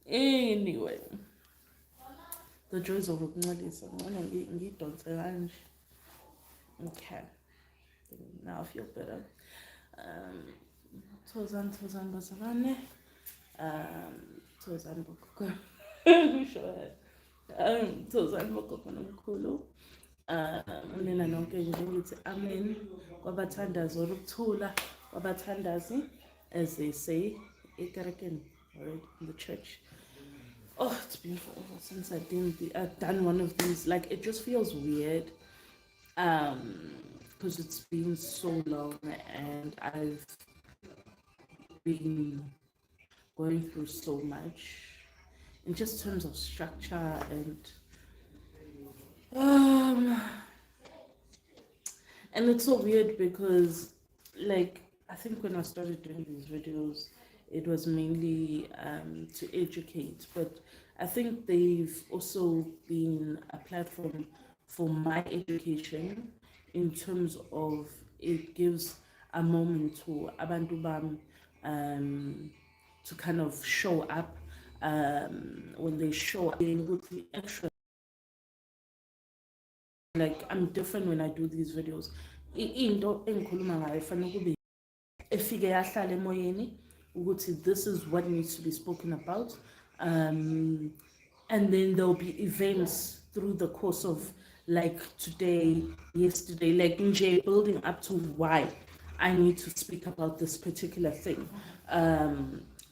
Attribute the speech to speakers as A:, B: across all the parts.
A: Anyway, the joys of ukuncelisa ngcono ngidonse kanje. Okay, now I feel better. Thozani bazalwane. Thozani bogogo. Sure. Thozani bogogo nomkhulu. Unina nonke nje ngithi amen. Kwabathandazi ukuthula kwabathandazi, as they say, ekerekeni, right, in the church. Oh, it's been forever since I've done one of these. Like, it just feels weird, because it's been so long and I've been going through so much in just terms of structure and it's so weird because, like, I think when I started doing these videos, it was mainly to educate, but I think they've also been a platform for my education in terms of it gives a moment to abantu bam to kind of show up when they show up with the extra. Like, I'm different when I do these videos. Into engikhuluma ngayo fanele kube efike yahlala emoyeni ukuthi this is what needs to be spoken about, and then there'll be events through the course of, like, today, yesterday, like nje building up to why I need to speak about this particular thing.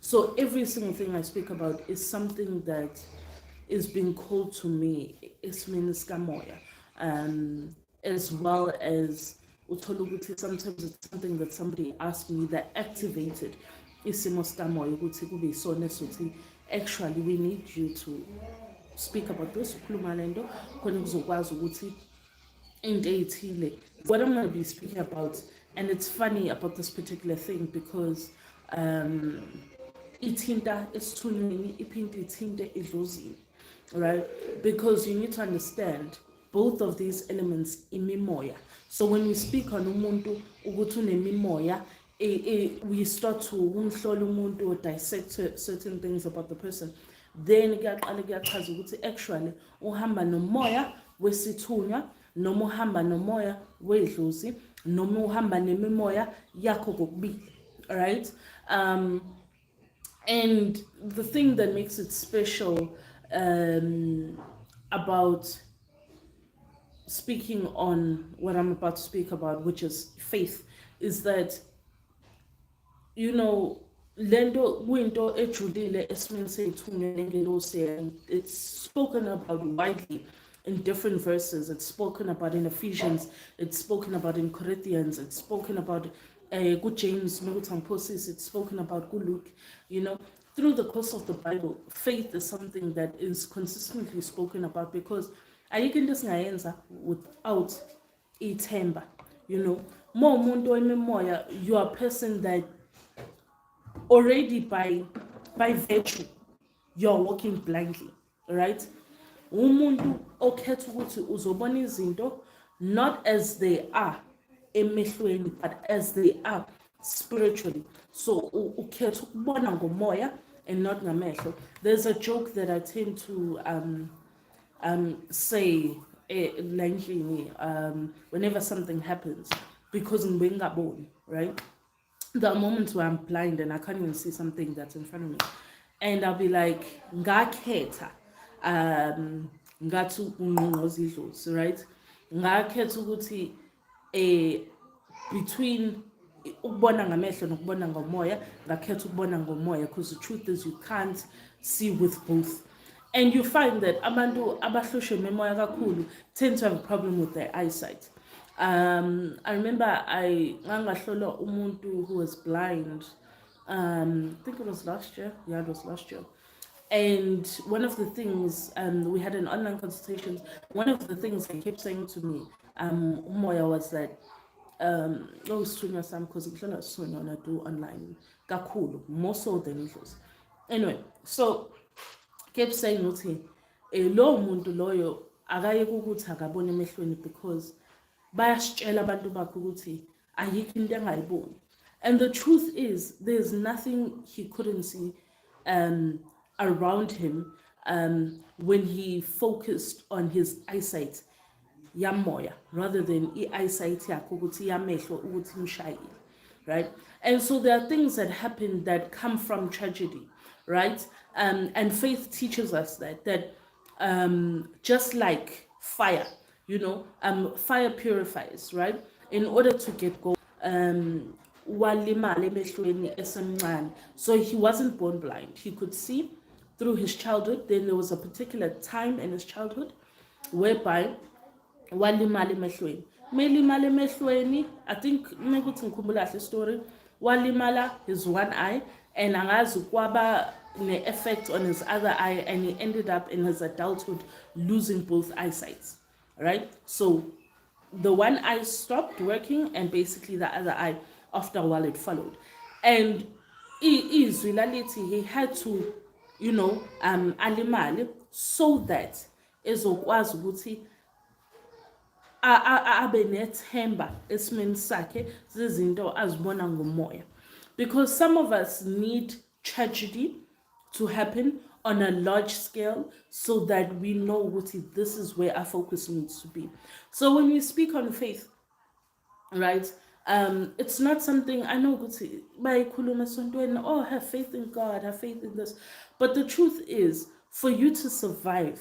A: So every single thing I speak about is something that is being called to me, as well as sometimes it's something that somebody asked me that activated isimo sikamoya ukuthi kube isona sokuthi actually we need you to speak about this, ukhuluma lento khona kuzokwazi ukuthi into eyithile what I'm going to be speaking about. And it's funny about this particular thing because ithinta esithunyweni iphinde ithinte idlozini, right? Because you need to understand both of these elements imimoya. So when we speak on umuntu ukuthi unemimoya, we start to umhlola umuntu or dissect certain things about the person. Then kuyaqala kuyachaza ukuthi actually uhamba nomoya wesithunywa noma uhamba nomoya wedlozi noma uhamba nemimoya yakho kokubili, right? And the thing that makes it special about speaking on what I'm about to speak about, which is faith, is that, you know, lento winto ejulile esimeni sethunywa nengelosi, it's spoken about widely in different verses. It's spoken about in Ephesians, it's spoken about in Corinthians, it's spoken about good James, Makhosi, it's spoken about good Luke. You know, through the course of the Bible, faith is something that is consistently spoken about because ayikho into esingayenza without ithemba. You know, more umuntu onemoya, you are a person that already by virtue you're walking blindly, right? Umuntu okhetha ukuthi uzobona izinto not as they are emehlweni but as they are spiritually. So ukhetha ukubona ngomoya and not ngamehlo. There's a joke that I tend to say whenever something happens, because ngibengaboni, right? There are moments where I'm blind and I can't even see something that's in front of me, and I'll be like ngakhetha ngathi ungqongqoza idlozi, right? Ngakhetha ukuthi between ukubona ngamehlo nokubona ngomoya, ngakhetha ukubona ngomoya because the truth is you can't see with both. And you find that abantu abahlushwe memoya kakhulu tend to have a problem with their eyesight. I remember ngangahlola umuntu who was blind. I think it was last year. Yeah, it was last year. And one of the things, we had an online consultation. One of the things they kept saying to me, umoya, was that isithunywa sami because ngihlala isithunywa and I do online kakhulu, more so than it was. Anyway, so kept saying ukuthi lo muntu loyo akayeke ukuthi akabone emehlweni because bayasitshela abantu bakhe ukuthi ayikho into engayiboni. And the truth is there's nothing he couldn't see around him when he focused on his eyesight yamoya rather than eyesight yakho ukuthi yamehlo ukuthi imshayile, right? And so there are things that happen that come from tragedy, right? And faith teaches us that just like fire, fire purifies, right? In order to get gold, walimala emehlweni esemncane. So he wasn't born blind. He could see through his childhood. Then there was a particular time in his childhood whereby walimala emehlweni. Melimala emehlweni, I think mekuthi ngikhumbula kahle story, walimala his one eye and angazi kwaba ne effect on his other eye, and he ended up in his adulthood losing both eyesights, right? So the one eye stopped working and basically the other eye after a while it followed. And izwi lalithi he had to alimale so that ezokwazi ukuthi abe nethemba esimeni sakhe zizinto azibona ngomoya. Because some of us need tragedy to happen on a large scale so that we know what this is where our focus needs to be. So when we speak on faith, right, it's not something I know oh, have faith in God, have faith in this. But the truth is, for you to survive,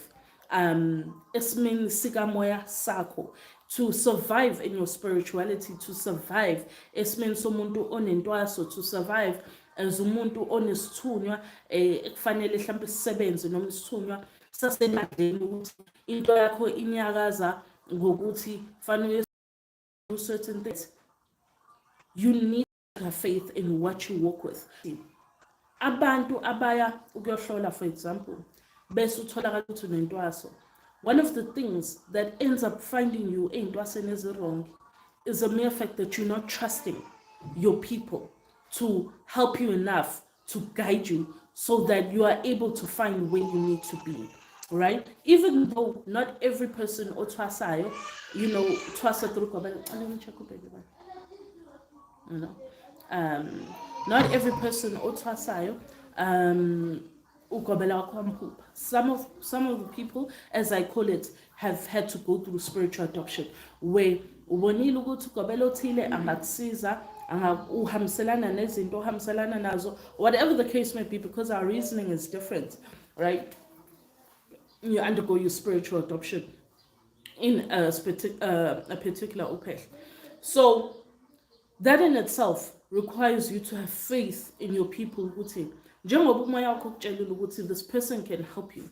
A: esmin sikamoya sako, to survive in your spirituality, to survive esmin somuntu onentwaso, to survive as umuntu onesithunywa ekufanele mhlawumbe sisebenze noma isithunywa sasemandleni ukuthi into yakho inyakaza ngokuthi fanele do certain things. You need to have faith in what you walk with. Abantu abaya ukuyohlola, for example, bese utholakala ukuthi unentwaso. One of the things that ends up finding you entwaseni ezirong is the mere fact that you're not trusting your people to help you enough to guide you so that you are able to find where you need to be, right? Even though not every person otwasayo, twasa through not every person otwasayo some of the people, as I call it, have had to go through spiritual adoption where ubonile ukuthi ugobela othile angakusiza uhamselana nezinto uhamselana nazo, whatever the case may be, because our reasoning is different, right? You undergo your spiritual adoption in a particular opel. So that in itself requires you to have faith in your people ukuthi njengoba umoya wakho ukutshelile ukuthi this person can help you,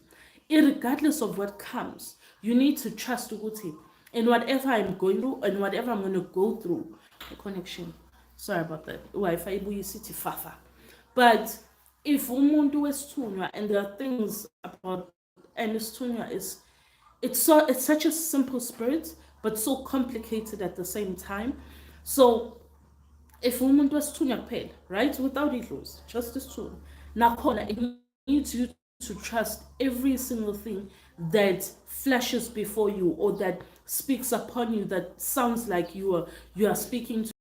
A: irregardless of what comes. You need to trust ukuthi in whatever I'm going through and whatever I'm going to go through. The connection, sorry about that, Wi-Fi city fafa. But if umuntu wesithunywa, and there are things about, and isithunywa is it's such a simple spirit but so complicated at the same time. So if umuntu wesithunywa kuphela, right, without idlozi, just isithunywa, nakhona it needs you to trust every single thing that flashes before you or that speaks upon you, that sounds like you are speaking to.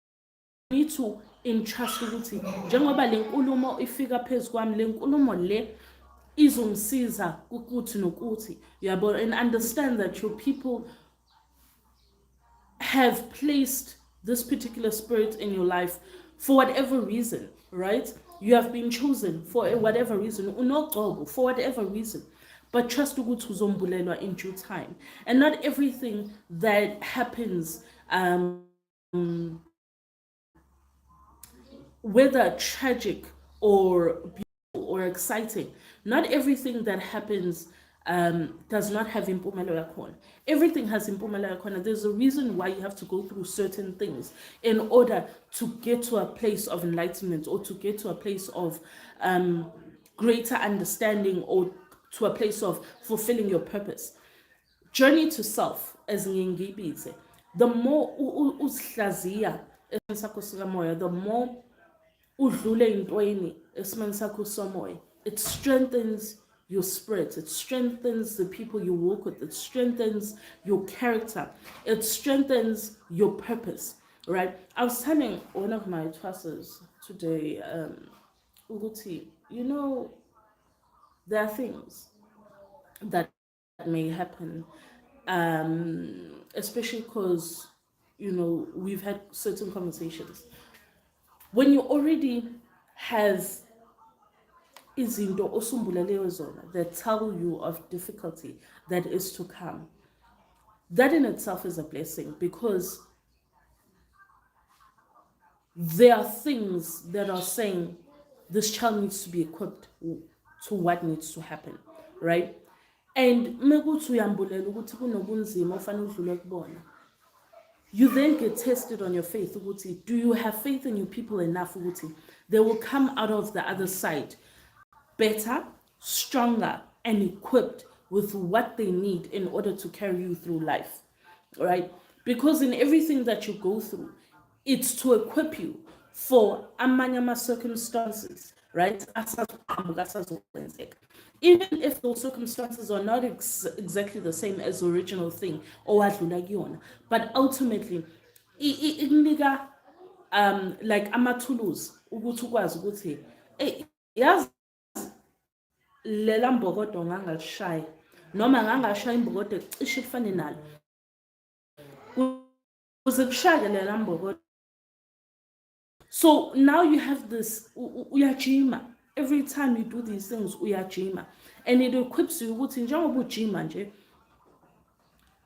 A: You need to entrust ukuthi njengoba le nkulumo ifika phezu kwami, le nkulumo le izongisiza ukuthi nokuthi, yabo, and understand that your people have placed this particular spirit in your life for whatever reason, right? You have been chosen for whatever reason, for whatever reason. But trust ukuthi uzombulelwa in due time. And not everything that happens, whether tragic or beautiful or exciting, not everything that happens does not have impumelo yakhona. Everything has impumelo yakhona. There's a reason why you have to go through certain things in order to get to a place of enlightenment or to get to a place of greater understanding or to a place of fulfilling your purpose. Journey to self, as ngingibize, the more uzihlaziya sakho sikamoya, the more udlule intweni esimeni sakho somoya, it strengthens your spirit, it strengthens the people you work with, it strengthens your character, it strengthens your purpose, right? I was telling one of my twasses today, Uguti, there are things that may happen, especially because, we've had certain conversations. When you already have izinto osumbuleleyo zona that tell you of difficulty that is to come, that in itself is a blessing, because there are things that are saying this child needs to be equipped to what needs to happen, right? And mekuthi uyambulela ukuthi kunobunzima ofanele udlule kubona, you then get tested on your faith ukuthi, do you have faith in your people enough ukuthi they will come out of the other side better, stronger, and equipped with what they need in order to carry you through life, right? Because in everything that you go through, it's to equip you for amanyama circumstances, right? Even if those circumstances are not exactly the same as the original thing, or but ultimately, ikunika like amathuluzi ukuthi ukwazi ukuthi yazi lela mbokodo ngangalishaya noma ngangashaya imbokodo cishe kufane nalo kuze kushaya lela mbokodo. So now you have this uyajima. Every time you do these things uyajima, and it equips you ukuthi njengoba ujima nje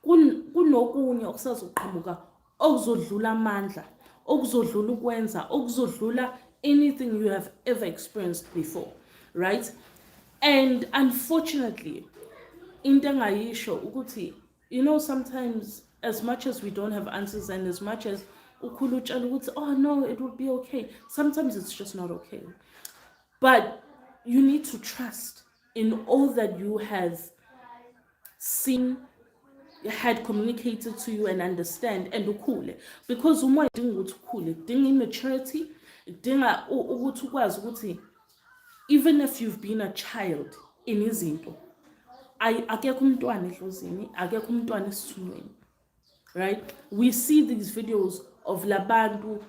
A: kunokunye okusazoqhamuka okuzodlula amandla, okuzodlula ukwenza, okuzodlula anything you have ever experienced before, right? And unfortunately, into engayisho ukuthi, sometimes as much as we don't have answers and as much as ukhulu utshela ukuthi, oh no, it will be okay, sometimes it's just not okay. But you need to trust in all that you have seen, had communicated to you, and understand, and ukhule, because umoya udinga ukuthi ukhule, udinga immaturity, udinga ukuthi ukwazi ukuthi even if you've been a child in izinto, akekho umntwana edlozini, akekho umntwana esithunweni, right? We see these videos of labantu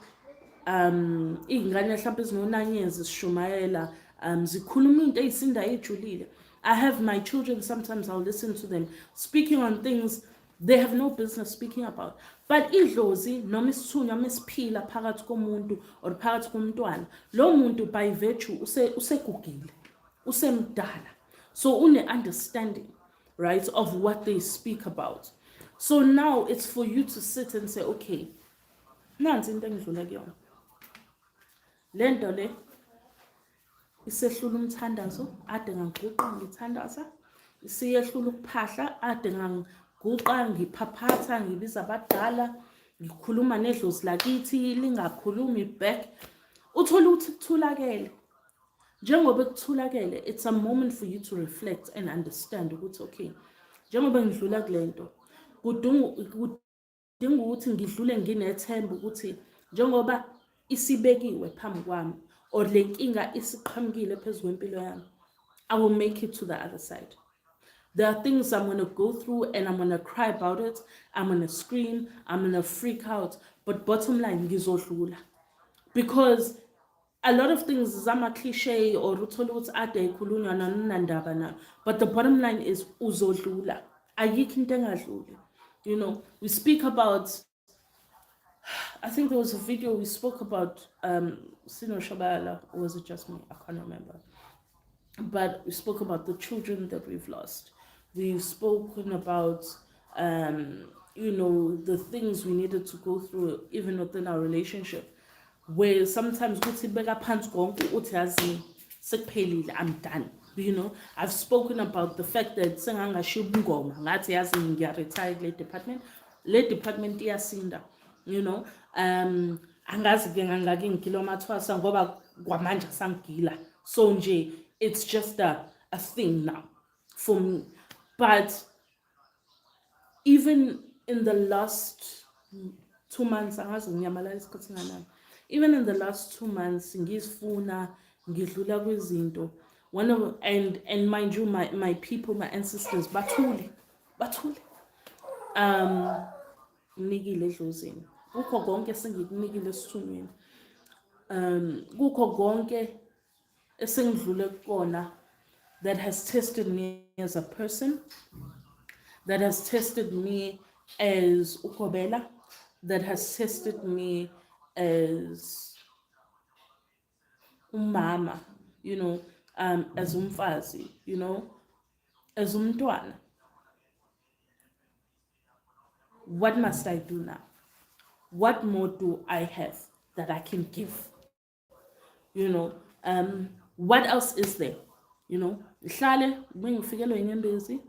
A: ingane mhlawumbe ezinonanyezi zishumayela zikhuluma into eyisinda ejulile. I have my children, sometimes I'll listen to them speaking on things they have no business speaking about. But idlozi noma isithunywa mesiphila phakathi komuntu or phakathi komntwana, lo muntu by virtue usegugile, usemdala, so une understanding, right, of what they speak about. So now it's for you to sit and say, okay, nansi into engidlula kuyona, le nto le isehlula umthandazo ade ngangiguqa ngithandaza, isiyehlula ukuphahla ade ngangiguqa ngiphaphatha ngibiza abadala ngikhuluma nedlozi lakithi lingakhulumi back. Uthola ukuthi kuthulakele. Njengoba kuthulakele, it's a moment for you to reflect and understand ukuthi okay, njengoba ngidlula kulento kudinga ukuthi ngidlule nginethemba ukuthi njengoba isibekiwe phambi kwami or le nkinga isiqhamukile phezulu kwempilo yami, I will make it to the other side. There are things I'm going to go through and I'm going to cry about it, I'm going to scream, I'm going to freak out, but bottom line ngizodlula. Because a lot of things zama cliche or uthola ukuthi ade ikhulunywa nanandaba na, but the bottom line is uzodlula. Ayikho into engadluli. We speak about, I think there was a video we spoke about Sino Shabala, or was it just me? I can't remember. But we spoke about the children that we've lost. We've spoken about the things we needed to go through even within our relationship, where sometimes I'm done. I've spoken about the fact that department iyasinda, angazi ke ngangaki ngigila amathwasa ngoba kwamanje sangigila, so nje it's just a thing now for me. But even in the last 2 months, even in the last 2 months, ngizifuna ngidlula kwizinto, and mind you, my people, my ancestors bathule nginikile edlozini, kukho konke sengikunikile esithunweni, kukho konke esengidlule kukona that has tested me as a person, that has tested me as ukobela, that has tested me as umama, as umfazi, as umntwana. What must I do now? What more do I have that I can give? What else is there? Ngihlale bengifikelwe inyembezi.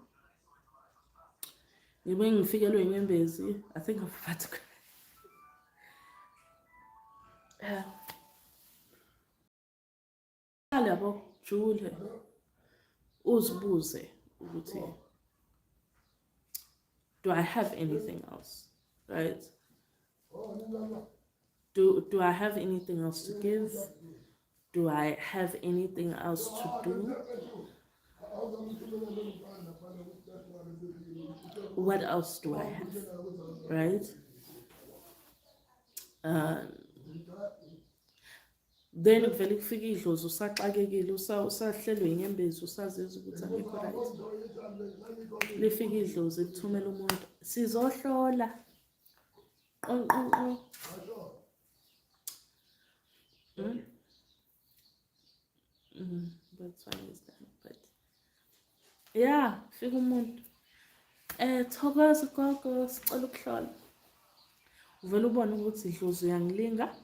A: Ngifikelwe inyembezi. I think I'm about to hlale yabo jule uzibuze ukuthi do I have anything else, right? Do I have anything else to give? Do I have anything else to do? What else do I have, right? Then kuvele kufika idlozi usaxakekile usahlelwe inyembezi usazizwa ukuthi angikho right. Lifika idlozi lithumela umuntu sizohlola That's fine is that, but yeah, fika umuntu thokoza gogo sicela ukuhlola. Uvela ubona ukuthi idlozi uyangilinga,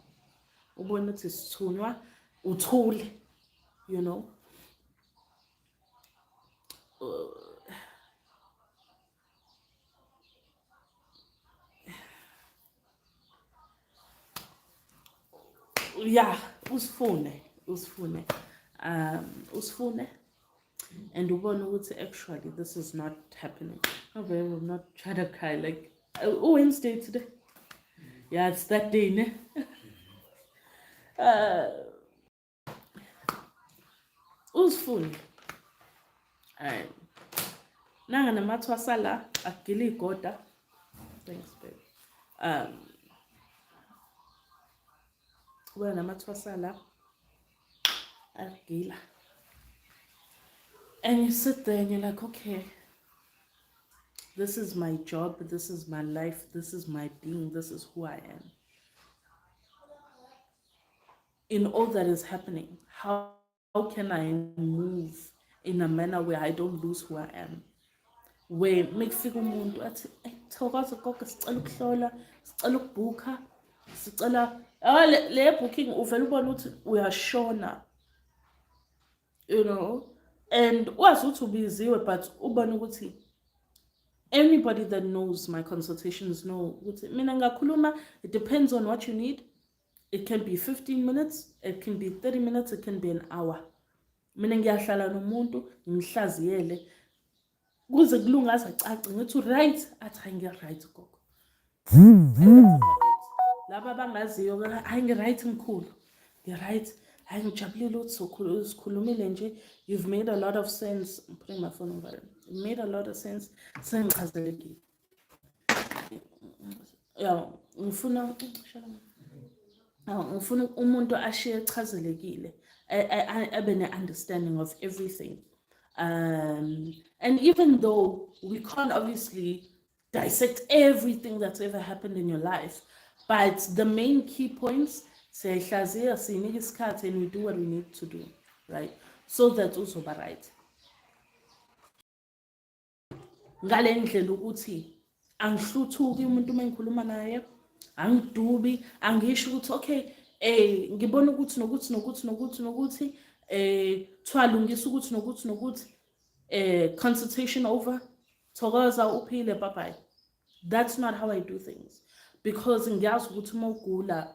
A: ubona ukuthi sithunywa uthule, yeah, usifune and ubona ukuthi actually this is not happening. No, babe, I'm not trying to cry. Like, Wednesday today. Yeah, it's that day, ne? Usifune. Alright. Nanga namathwasa la agila igoda. Thanks, babe. Well, namathwasa la agila. And you sit there and you're like, okay, this is my job, this is my life, this is my being, this is who I am. In all that is happening, how can I move in a manner where I don't lose who I am? Where mekufika umuntu athi thokoza gogo sicela ukuhlola, sicela ukubhuka, sicela le booking uvela ubona ukuthi uyashona. And wazi ukuthi ubiziwe, but ubona ukuthi anybody that knows my consultations know ukuthi mina ngakhuluma, it depends on what you need. It can be 15 minutes, it can be 30 minutes, it can be an hour. Mina ngiyahlala nomuntu ngimhlaziyele kuze kulungaze acace ngithi right, athi ngi-right gogo. Laba bangaziyo hayi ngi-right mkhulu, ngi-right, hayi ngijabulile ukuthi sikhulumile nje, you've made a lot of sense. I'm putting my phone over there. You made a lot of sense. Sengichazelekile. Yeah, ngifuna umuntu ashiye echazelekile, abe ne-understanding of everything. And even though we can't obviously dissect everything that's ever happened in your life, but the main key points, siyahlaziya, sinika isikhathi, and we do what we need to do, right? So that uzoba right. Ngale ndlela ukuthi angihluthuki umuntu mengikhuluma naye, angidubi, angisho ukuthi okay, ngibona ukuthi nokuthi twalungisa ukuthi nokuthi consultation over, thokoza uphile, bye bye. That's not how I do things, because ngiyazi ukuthi uma ugula,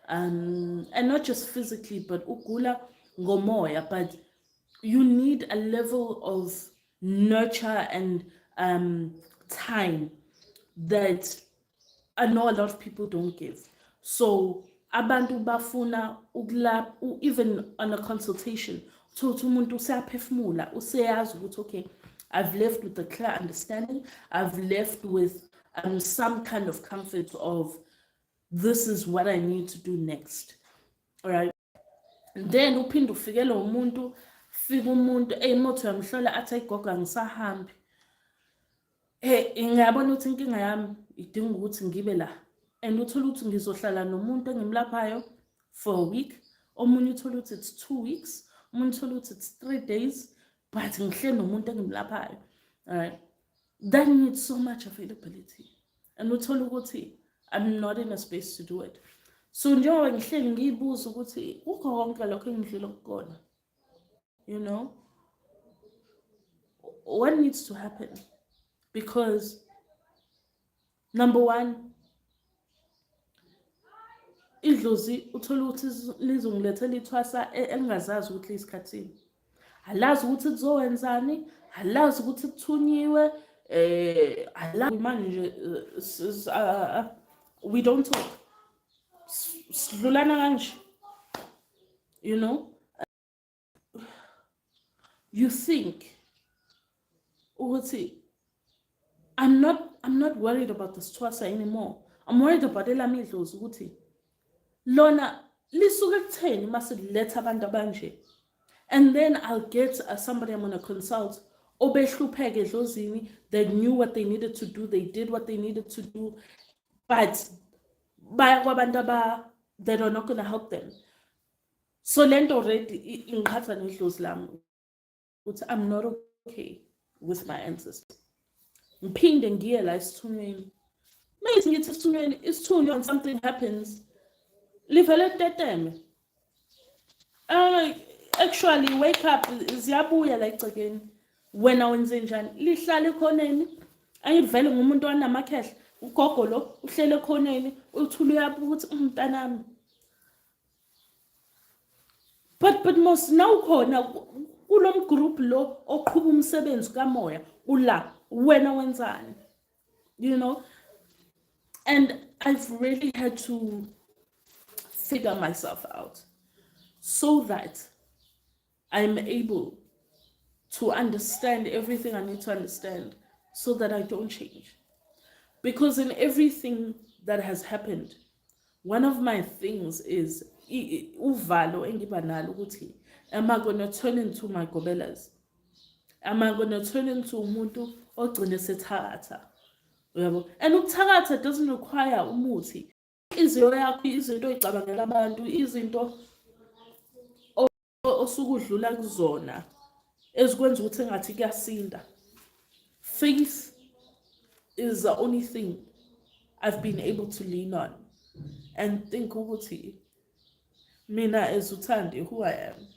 A: and not just physically, but ugula ngomoya, but you need a level of nurture and time that I know a lot of people don't give. So abantu bafuna even on a consultation, uthi umuntu useyaphefumula, useyazi ukuthi okay, I've left with a clear understanding, I've left with some kind of comfort of this is what I need to do next. All right. And then uphinde ufikele umuntu fika umuntu imoto yamhlola athi ayigogo angisahambi. Ngiyabona ukuthi inkinga yami idinga ukuthi ngibe la, and uthola ukuthi ngizohlala nomuntu engimlaphayo for a week, omunye uthola ukuthi it's 2 weeks, omunye uthola ukuthi it's 3 days, but ngihleli nomuntu engimlaphayo. Alright, that needs so much availability, and uthola ukuthi I'm not in a space to do it. So njengoba ngihleli ngiyibuza ukuthi kukho konke lokho engidlula kukona, you know, what needs to happen? Because number one, idlozi uthola ukuthi lizongilethela ithwasa engazazi ukuthi lisikhathini. Alazi ukuthi kuzowenzani, alazi ukuthi kuthunyiwe, alazi manje we don't talk. Sidlulana kanje. You know? You think ukuthi I'm not worried about the Swasa anymore. I'm worried about elami idlozi ukuthi lona lisuke kutheni mase liletha abantu abanje. And then I'll get somebody I'm going to consult. Obehlupheke edlozini, they knew what they needed to do, they did what they needed to do, but they are not going to help them. So lento already ingikhatha nedlozi lami ukuthi I'm not okay with my ancestors. Ngiphinde ngiye la isithunyweni. Maybe ngithi isithunyweni, isithunywa and something happens. Livele teteme. Actually wake up ziyabuya la egcekeni. Wena wenze njani? Lihlala ekhoneni. Ayivele ngumuntu wanamakhehla. Ugogo lo uhlele ekhoneni, uthula uyabuka ukuthi umntanami. But most now khona kulom group lo oqhubha umsebenzi kamoya ula wena wenzani, you know. And I've really had to figure myself out so that I'm able to understand everything I need to understand so that I don't change. Because in everything that has happened, one of my things is uvalo engiba nalo ukuthi am I going to turn into my gobelas? Am I going to turn into umuntu ogcine sethakatha? And ukuthakatha doesn't require umuthi. Izinto yakho, izinto oyicabangela abantu, izinto osukudlula kuzona ezikwenza ukuthi engathi kuyasinda. Faith is the only thing I've been able to lean on and think ukuthi mina as uThandi, who I am,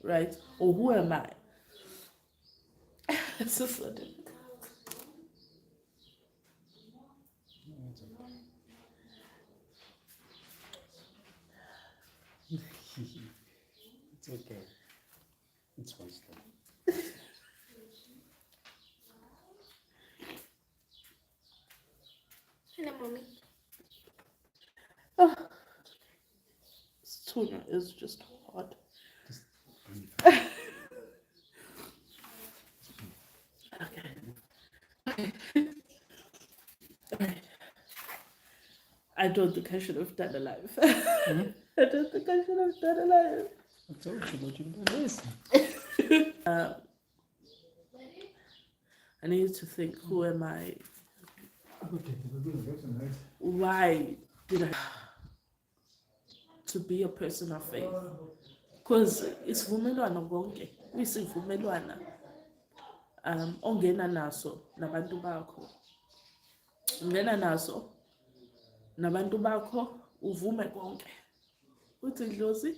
A: right? Or who am I? It's just so difficult.
B: It's okay. It's wisdom.
C: Hello, mommy.
A: Tuna is just hard.
B: Just breathe.
A: Okay. I don't think I should have done a live. I don't think I should have done a live.
B: I told you what you've done this.
A: I need to think, who am I? Why did I to be a person of faith? Because isivumelwano konke, isivumelwana ongena naso nabantu bakho. Ungena naso nabantu bakho uvume konke. Uthi Dlozi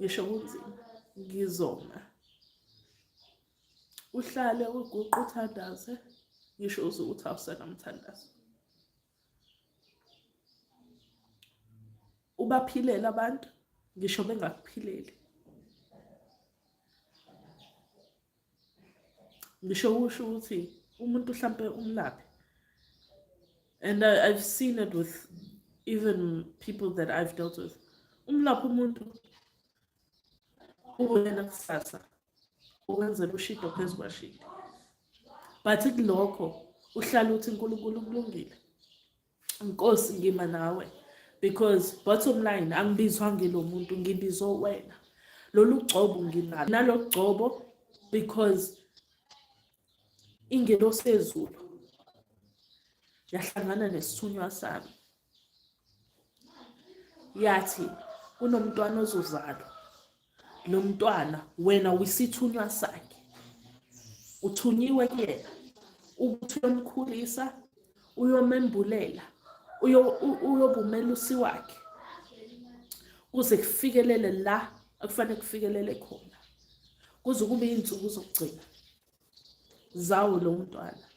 A: ngisho kunzima ngizoma. Uhlale uguqa uthandaze ngisho uze uthi awusenamthandazo. Ubaphilela abantu ngisho bengakuphileli. Ngisho usho ukuthi umuntu mhlambe umlaphi. And I've seen it with even people that I've dealt with. Umlaphi umuntu uwena kusasa uwenzela ushido phezu kwashidi. But kulokho uhlala uthi uNkulunkulu kulungile. Inkosi ngima nawe. Because bottom line angibizwa ngilo muntu ngibizwa wena. lolu gcobo nginalo nalo gcobo because ingelosi ezulu yahlangana nesithunywa sami yathi kunomntwana ozozalwa, lo mntwana wena uyisithunywa sakhe, uthunyiwe kuyena ukuthi uyomkhulisa, uyomembulela, uyobumelusi wakhe kuze kufikelele la akufanele kufikelele khona, kuze kube iy'nsuku zokugcina zawo lo mntwana.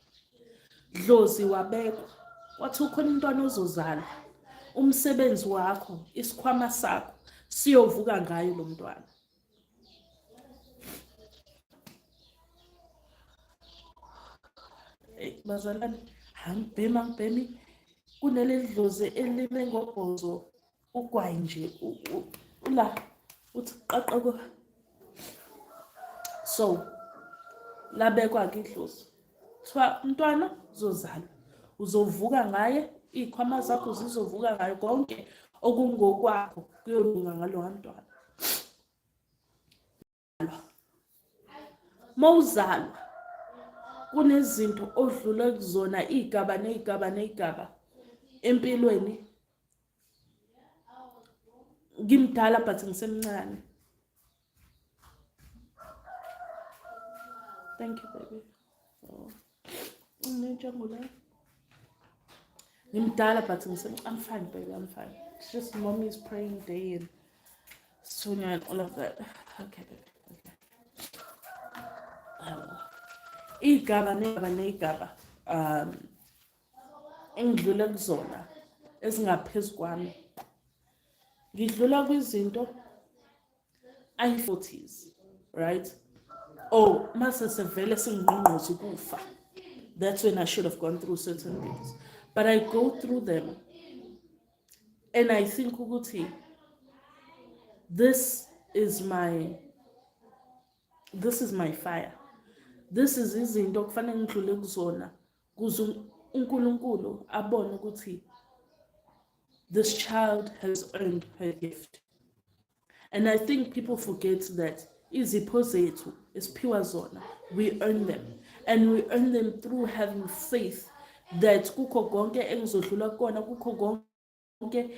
A: Dlozi wabekwa, kwathi ukhona umntwana ozozalwa, umsebenzi wakho, isikhwama sakho siyovuka ngayo lo mntwana. Bazalwane, angibhemi kunele dlozi elime ngobhozo ugwayi nje ula uthi qaqako. So labekwa-ke idlozi kuthiwa umntwana uzozalwa, uzovuka ngaye, iy'khwama zakho zizovuka ngayo, konke okungokwakho kuyolunga ngalowa mntwana. Mawuzalwa kunezinto odlula kuzona, iy'gaba ney'gaba ney'gaba empilweni. Ngimdala but ngisemncane. Thank you, baby. Ngimdala but I'm fine, baby, I'm fine. It's just mommy's praying day and IsiThunywa and all of that. Okay, baby, okay. Igaba ney'gaba engidlule kuzona ezingaphezu kwami. Ngidlula kwizinto ayi-40s, right? Oh, mase sevele singqongqoze ukufa. That's when I should have gone through certain things. But I go through them and I think ukuthi this is my fire. This is izinto kufanele ngidlule kuzona kuze uNkulunkulu abone ukuthi this child has earned her gift. And I think people forget that izipho zethu isiphiwa zona, we earn them. And we earn them through having faith that kukho konke engizodlula kona, kukho konke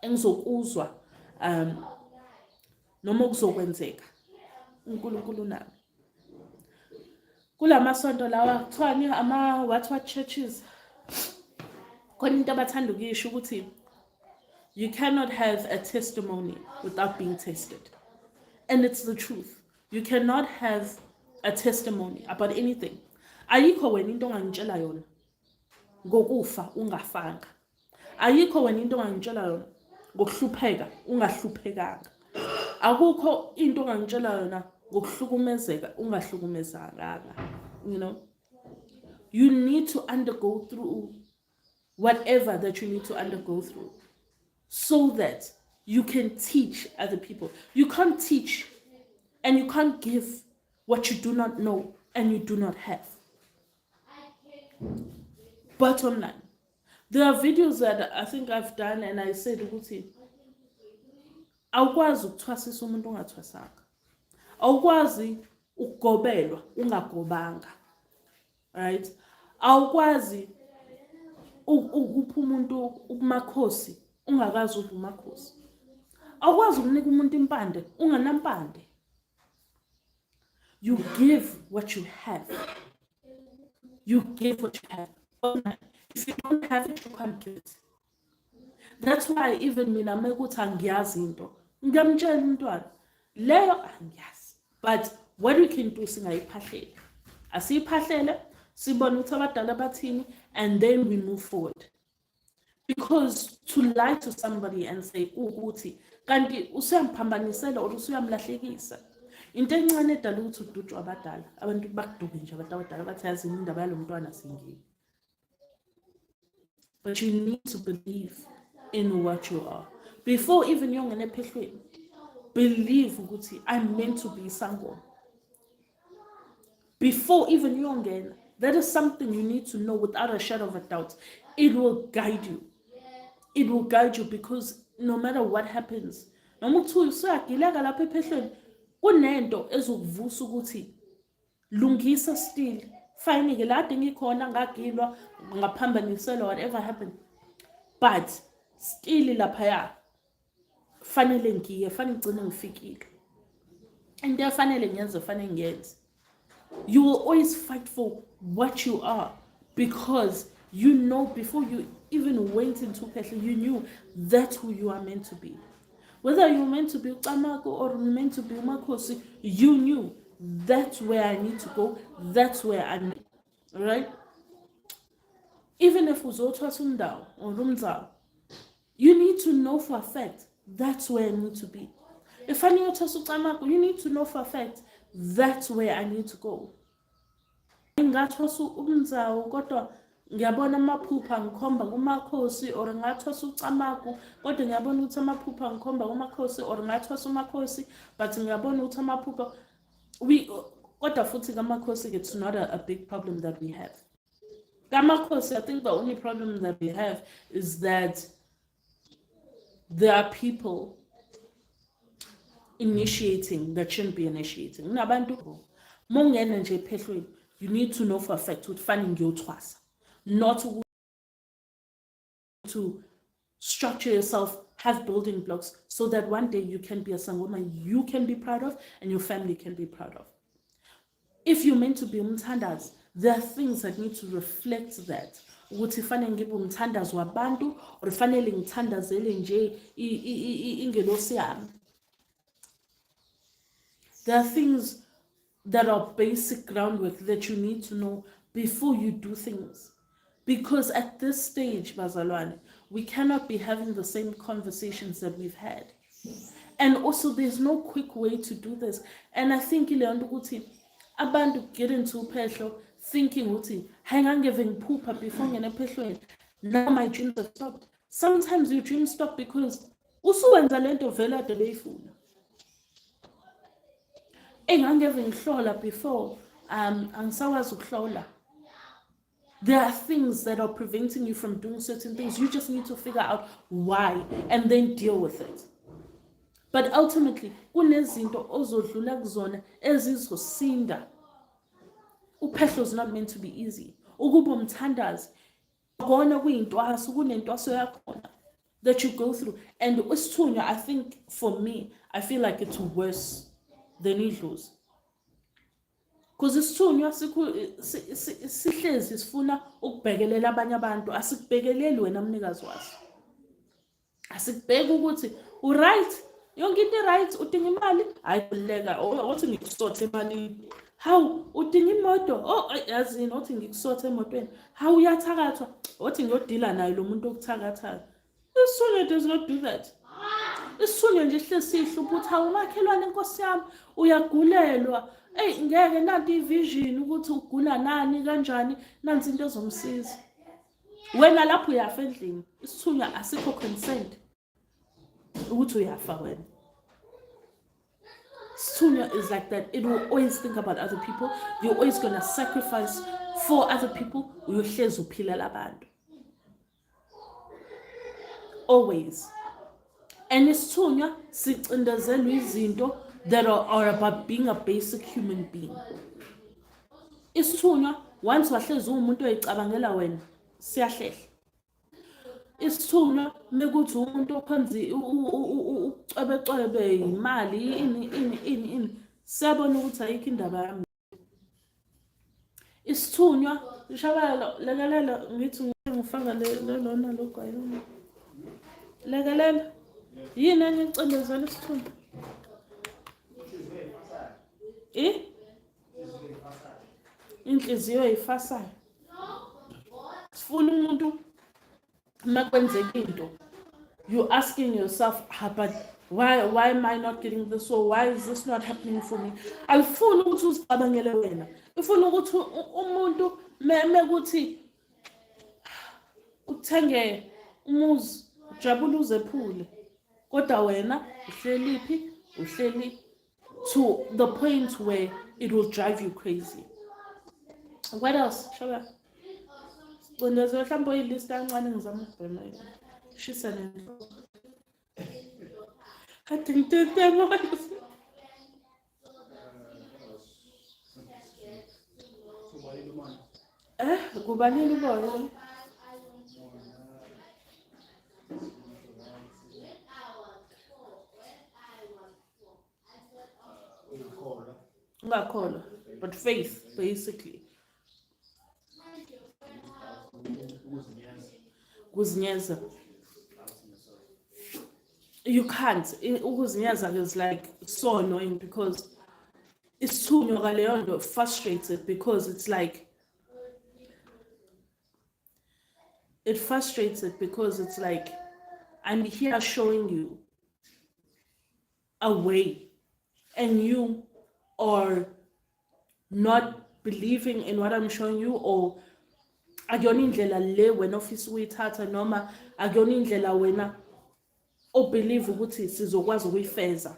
A: engizokuzwa noma kuzokwenzeka uNkulunkulu nami. Kulamasonto lawa kuthiwani what churches, khona into abathanda ukuyisho ukuthi you cannot have a testimony without being tested. And it's the truth. You cannot have a testimony about anything. Ayikho wena into ongangitshela yona ngokufa ungafanga. Ayikho wena into ongangitshela yona ngokuhlupheka ungahluphekanga. Akukho into ongangitshela yona ngokuhlukumezeka ungahlukumezanga. You know, you need to undergo through whatever that you need to undergo through so that you can teach other people. You can't teach and you can't give what you do not know and you do not have. Bottom line, there are videos that I think I've done and I said ukuthi awukwazi ukuthwasisa umuntu ongathwasanga. Awukwazi ukugobelwa ungagobanga. Right? Awukwazi ukupha umuntu umakhosi ungakazi umakhosi. Awukwazi ukunika umuntu impande unganampande. You give what you have. You give what you have. If you don't have it, you can't give it. That's why even mina mekuthi angiyazi into, ngiyamtshela umntwana leyo angiyazi. But what we can do singayiphahlele. Asiyiphahlele, sibone ukuthi abadala bathini, and then we move forward. Because to lie to somebody and say ukuthi kanti usuyamphambamisela or usuyamlahlekisa, into encane edala ukuthi udutshwe abadala, abantu bakuduke nje abantu abadala bathi yazi indaba yalo mntwana singile. But you need to believe in what you are. Before even yongena ephehlweni, believe ukuthi I'm meant to be someone. Before even yongena, that is something you need to know without a shadow of a doubt. It will guide you. it will guide you, because no matter what happens, noma kuthiwa usuyagileka lapha ephehlweni, kunento ezokuvusa ukuthi lungisa still. Fine-ke la kade ngikhona ngagilwa, ngaphambaniselwa, whatever happened, but still laphaya fanele ngiye, fanele ngigcine ngifikile. Into efanele ngiyenze, fanele ngiyenze. You will always fight for what you are, because you know before you even went into Pehla, you knew that's who you are meant to be. Whether you're meant to be Ucamagu or you're meant to be Makhosi, you knew that's where I need to go, that's where I'm, right? Even if uzotwa sundao or rumzao, you need to know for a fact that's where I need to be. If I need to Ucamagu, you need to know for a fact that's where I need to go. Ngathosa umzawo kodwa ngiyabona amaphupha ngikhomba kuMakhosi, or ngathosa uCamagu kodwa ngiyabona ukuthi amaphupha ngikhomba kuMakhosi, or ngathosa uMakhosi but ngiyabona ukuthi amaphupha kodwa futhi kaMakhosi, it's not a big problem that we have. KaMakhosi, I think the only problem that we have is that there are people initiating that shouldn't be initiating. Unabantu mongena nje ephehlweni, you need to know for a fact ukuthi fanele ngiyothwasa, not to structure yourself, have building blocks, so that one day you can be a sangoma you can be proud of and your family can be proud of. If you're meant to be umthandazi, there are things that need to reflect that. Ukuthi fanele ngibe umthandazi wabantu, or fanele ngithandazele nje ingelosi yami. There are things that are basic groundwork that you need to know before you do things. Because at this stage, bazalwane, we cannot be having the same conversations that we've had. And also, there's no quick way to do this. And I think abantu get into phehlo thinking hang on giving pooper before ngene, now my dreams have stopped. Sometimes your dreams stop because usuwenza lento vela de beyifuna. Engangiving hlola before angisakwazi ukuhlola. There are things that are preventing you from doing certain things. You just need to figure out why and then deal with it. But ultimately, kunezinto ozodlula kuzona ezizosinda. Uphehlo is not meant to be easy. Ukuba umthandazi, kona kuyintwaso, kunentwaso yakhona that you go through. And IsiThunywa, I think for me, I feel like it's worse than idlozi. Because IsiThunywa sihlezi sifuna ukubhekelela abanye abantu, asikubhekeleli wena mnikazi waso. Asikubheka ukuthi right, yonke into right, udinga imali, ayikhuleka, othi ngikusothe emalini. How udinga imoto, yazini othi ngikusothe emotweni. How uyathakathwa, othi ngiyodila naye lo muntu okuthakathayo. IsiThunywa does not do that. IsiThunywa nje hlezi sihlupha ukuthi awumakhelwane Nkosi yami, uyagulelwa. Ngeke nanti ivision ukuthi ugula nani kanjani, nansi into ezomsiza. Wena lapho uyafa endlini, IsiThunywa asikho concerned ukuthi uyafa wena. IsiThunywa is like that. It will always think about other people. You're always going to sacrifice for other people. Uyohlezi uphilela abantu. Always. And IsiThunywa sicindezelwe izinto that are about being a basic human being. IsiThunywa, once wahlezi umuntu oyicabangela wena, siyahlehla. IsiThunywa mekuthi umuntu okhonzi ucebecebe imali ini siyabona ukuthi ayikho indaba yami. IsiThunywa ishabala lekelela ngithi ngifaka lona lokho ayona. Lekelela yini engicindezela IsiThunywa? Inhliziyo eyifasayo. Sifuna umuntu makwenzeka into, you're asking yourself, but why am I not getting this, or why is this not happening for me? Alifuni ukuthi uzicabangele wena. Ifuna ukuthi umuntu mekuthi uthenge umuzi, ujabule uzephule. Kodwa wena uhleli to the point where it will drive you crazy. What else? Shaba. When there's a sample list, I'm running some. She said, I think that was. Kubalini boy. Ungakholwa, but faith, basically. Kuzinyeza. You can't. Ukuzinyeza is like so annoying because it's too nyokaleyondo frustrated because it's like I'm here showing you a way and you are not believing in what I'm showing you, or akuyona indlela le wena ofisa ukuyithatha noma akuyona indlela wena obelieve ukuthi sizokwazi ukuyifeza.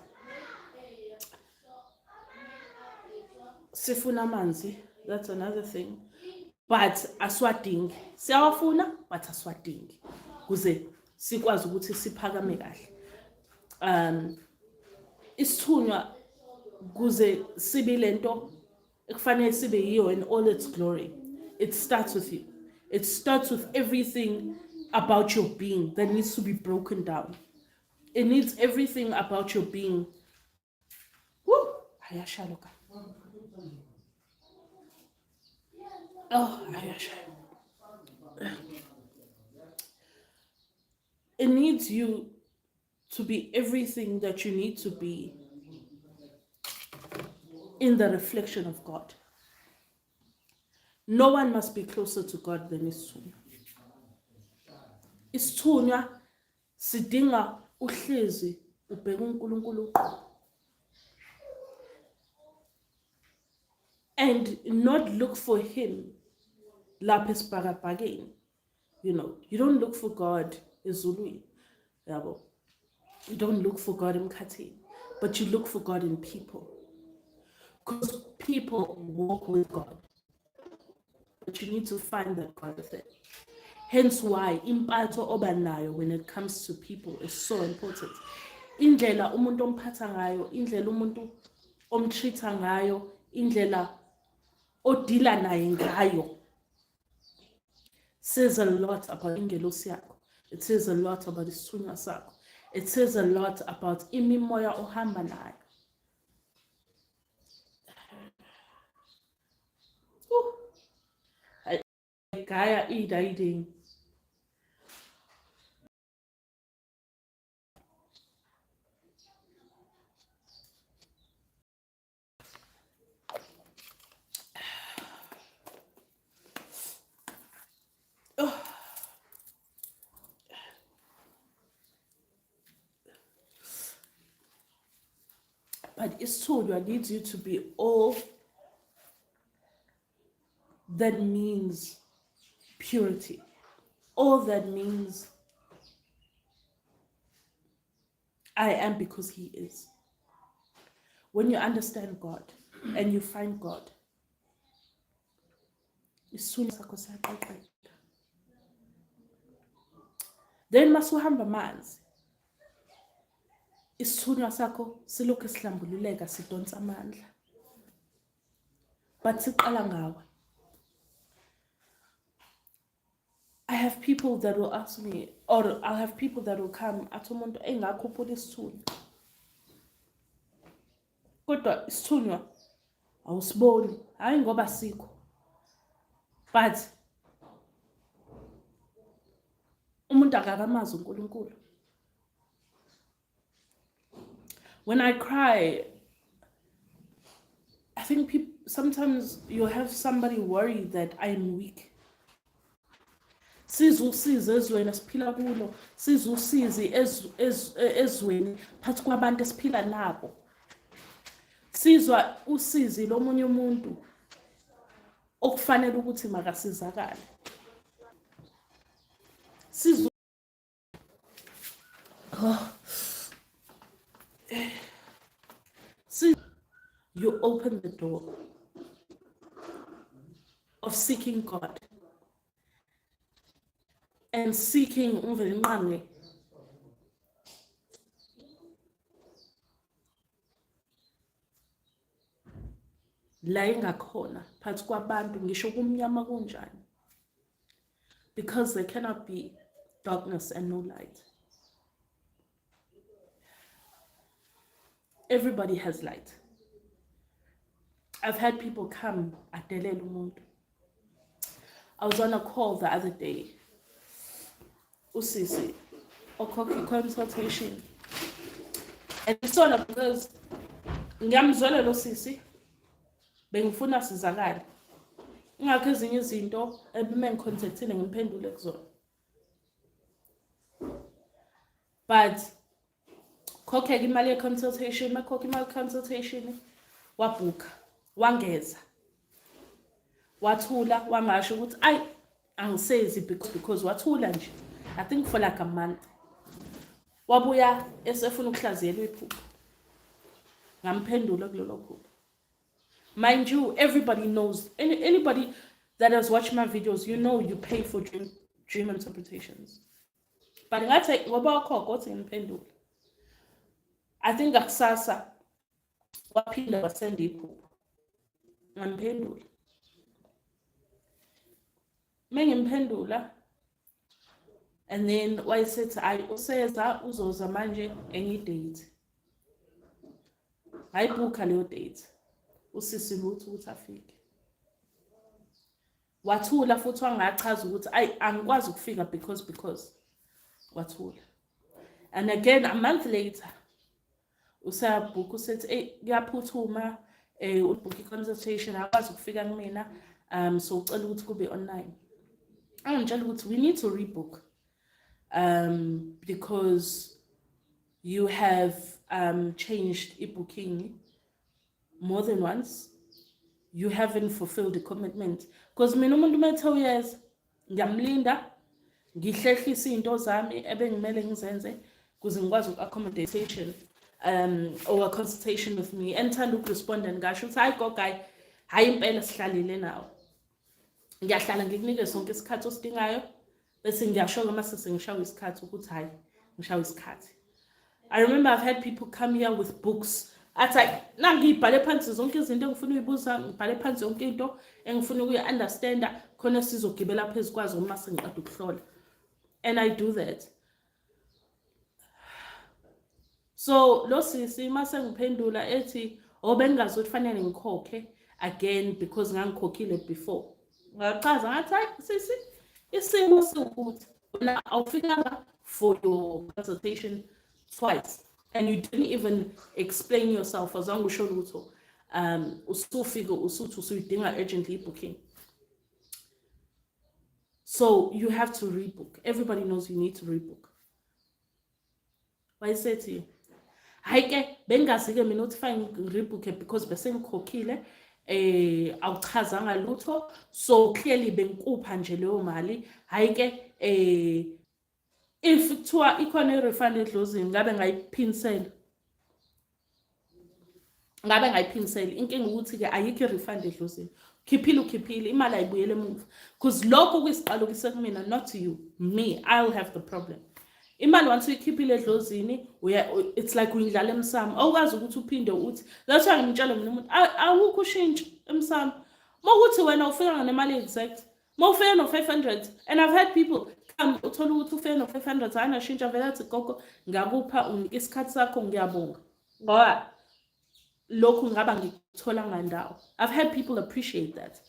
A: Sifuna amanzi, that's another thing, but aswadingi. Siyawafuna but aswadingi kuze sikwazi ukuthi siphakame kahle. Isithunywa kuze sibe lento ekufanele sibe yiyo in all its glory. It starts with you. It starts with everything about your being that needs to be broken down. It needs everything about your being. Woo! Ayashaloka. Oh, ayashaloka. It needs you to be everything that you need to be in the reflection of God. No one must be closer to God than isithunywa. Isithunywa sidinga uhlezi ubheka uNkulunkulu and not look for him lapha esibhakabhakeni. You know, you don't look for God ezulwini. Yabo. You don't look for God emkhathini, but you look for God in people. Because people walk with God. But you need to find that God within. Hence why impatho obanayo when it comes to people is so important. Indlela umuntu omphatha ngayo, indlela umuntu omtreata ngayo, indlela odila naye ngayo says a lot about ingelosi yakho. It says a lot about isithunywa sakho. It says a lot about imimoya ohamba nayo. Gaya eating. But isithunywa needs you to be all that means purity. All that means I am because he is. When you understand God and you find God, then masuhamba manzi. Isithunywa sakho silokhu sihlambululeka sidonsa amandla. But siqala ngawe. I have people that will ask me, or I'll have people that will come athi umuntu engakhuphula isithunywa. Kodwa isithunywa awusiboni, hayi ngoba sikho. But umuntu akakamazi uNkulunkulu. When I cry, I think sometimes you'll have somebody worry that I'm weak. Sizusize ezweni esiphila kulo, sizusize ezweni phansi kwabantu esiphila nabo. Sizwa usizi lomunye umuntu okufanele ukuthi makasizakale. Sizwa you open the door of seeking God. and seeking umvelinqange la ingakhona phansi kwabantu ngisho kumnyama kunjani, because there cannot be darkness and no light. Everybody has light. I've had people come adelela umuntu. I was on a call the other day. Usisi, okhokha consultation. And it's all because ngiyamzwela lo sisi bengifuna sizakala. Ingakho ezinye izinto ebime ngicontactile ngimphendule kuzona. But khokha imali ye consultation, makhokha imali consultation, wabhuka, wangeza. Wathula wangasho ukuthi ay angisezi because wathula nje. I think for like a month. Wabuya esefuna ukuhlaziyelwa iphupho. Ngamphendula kulelo phupho. Mind you, everybody knows, anybody that has watched my videos, you know you pay for dream interpretations. But ngathi ngoba wakhokha uthi ngimphendule. I think akusasa waphinda wasenda iphupho. Ngamphendula. Mengimphendula, and then wayesethi ayi useza uzoza manje enye date. Ayibhuka leyo date. Usisi lutho ukuthi afike. Wathula futhi wangachaza ukuthi ayi angikwazi ukufika because wathula. And again a month later usabhuka usethi ngiyaphuthuma ubhuka consultation akwazi ukufika kumina so ucela ukuthi kube online. Angitshela ukuthi we need to rebook because you have changed e-booking more than once. You haven't fulfilled the commitment. Because mina umuntu methe uyeza ngiyamlinda ngihlehlisa into zami ebengimele ngizenze kuze ngikwazi accommodation or a consultation with me and thanda ukurespond and ngasho ukuthi hayi gogayi hayi impela sihlalile nawe. Ngiyahlala ngikunike sonke isikhathi osidingayo bese ngiyashoka mase sengishawa isikhathi ukuthi hayi ngishawa isikhathi. I remember I've had people come here with books. Athi nangibhale phansi zonke izinto engifuna uyibuza, ngibhale phansi yonke into engifuna ukuyi-understanda khona sizogibela phezulu kwazo uma sengiqeda ukuhlola. And I do that. So lo sisi mase ngiphendula ethi bengazi ukuthi fanele ngikhokhe again because ngangikhokhile before. Ngachaza ngathi hayi sisi isimo sokuthi wena awufikanga for your consultation twice and you didn't even explain yourself azange usho lutho usufika usuthi usuyidinga urgently booking. So you have to rebook. Everybody knows you need to rebook. Why say to you hayi ke bengazi ke mina uthi fine rebook because bese ngikhokhile awuchazanga lutho so clearly benkupha nje leyo mali. Hayi ke if kuthiwa ikhona i-refund edlozini ngabe ngayiphinisela inkinga ukuthi ke ayikho i-refund edlozini. Ukhiphile imali ayibuyele emuva because lokho kuyisiqalo kusekumina, not to you, me. I'll have the problem. Imali once uyikhiphile edlozini it's like uyidlala emsamo awukwazi ukuthi uphinde uthi that's why ngimtshela mina umuntu awukho ushintsho emsamo mawukuthi wena ufika nemali exact mawufika no500 and I've had people come uthola ukuthi ufika no500 anashintsha vele athi gogo ngakupha unike isikhathi sakho ngiyabonga ngoba lokhu ngaba ngikuthola ngandawo. I've had people appreciate that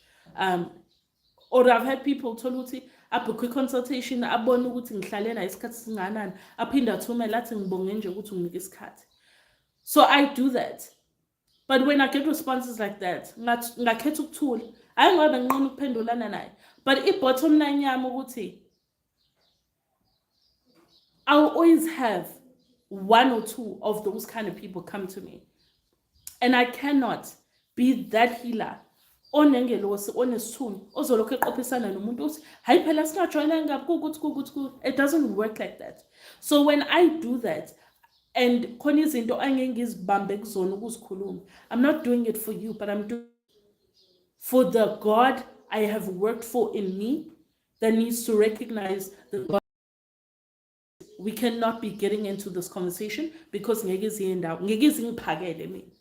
A: or I've had people thola ukuthi abhukhe consultation abone ukuthi ngihlalela isikhathi singanani aphinda athumela athi ngibonge nje ukuthi unginike isikhathi. So I do that. But when I get responses like that ngakhetha ukuthula hayi ngoba nginqina ukuphendulana naye, but i-bottom line yami ukuthi I'll always have one or two of those kind of people come to me, and I cannot be that healer onengelosi onesithunzi ozolokho eqophisana nomuntu uthi hayi phela singajoyina ngabe kukuthi. It doesn't work like that. So when I do that and khona izinto angeke ngizibambe kuzona ukuzikhuluma, I'm not doing it for you, but I'm doing for the God I have worked for in me that needs to recognize that God, we cannot be getting into this conversation because ngeke iziye ndawo, ngeke izingiphakele mina,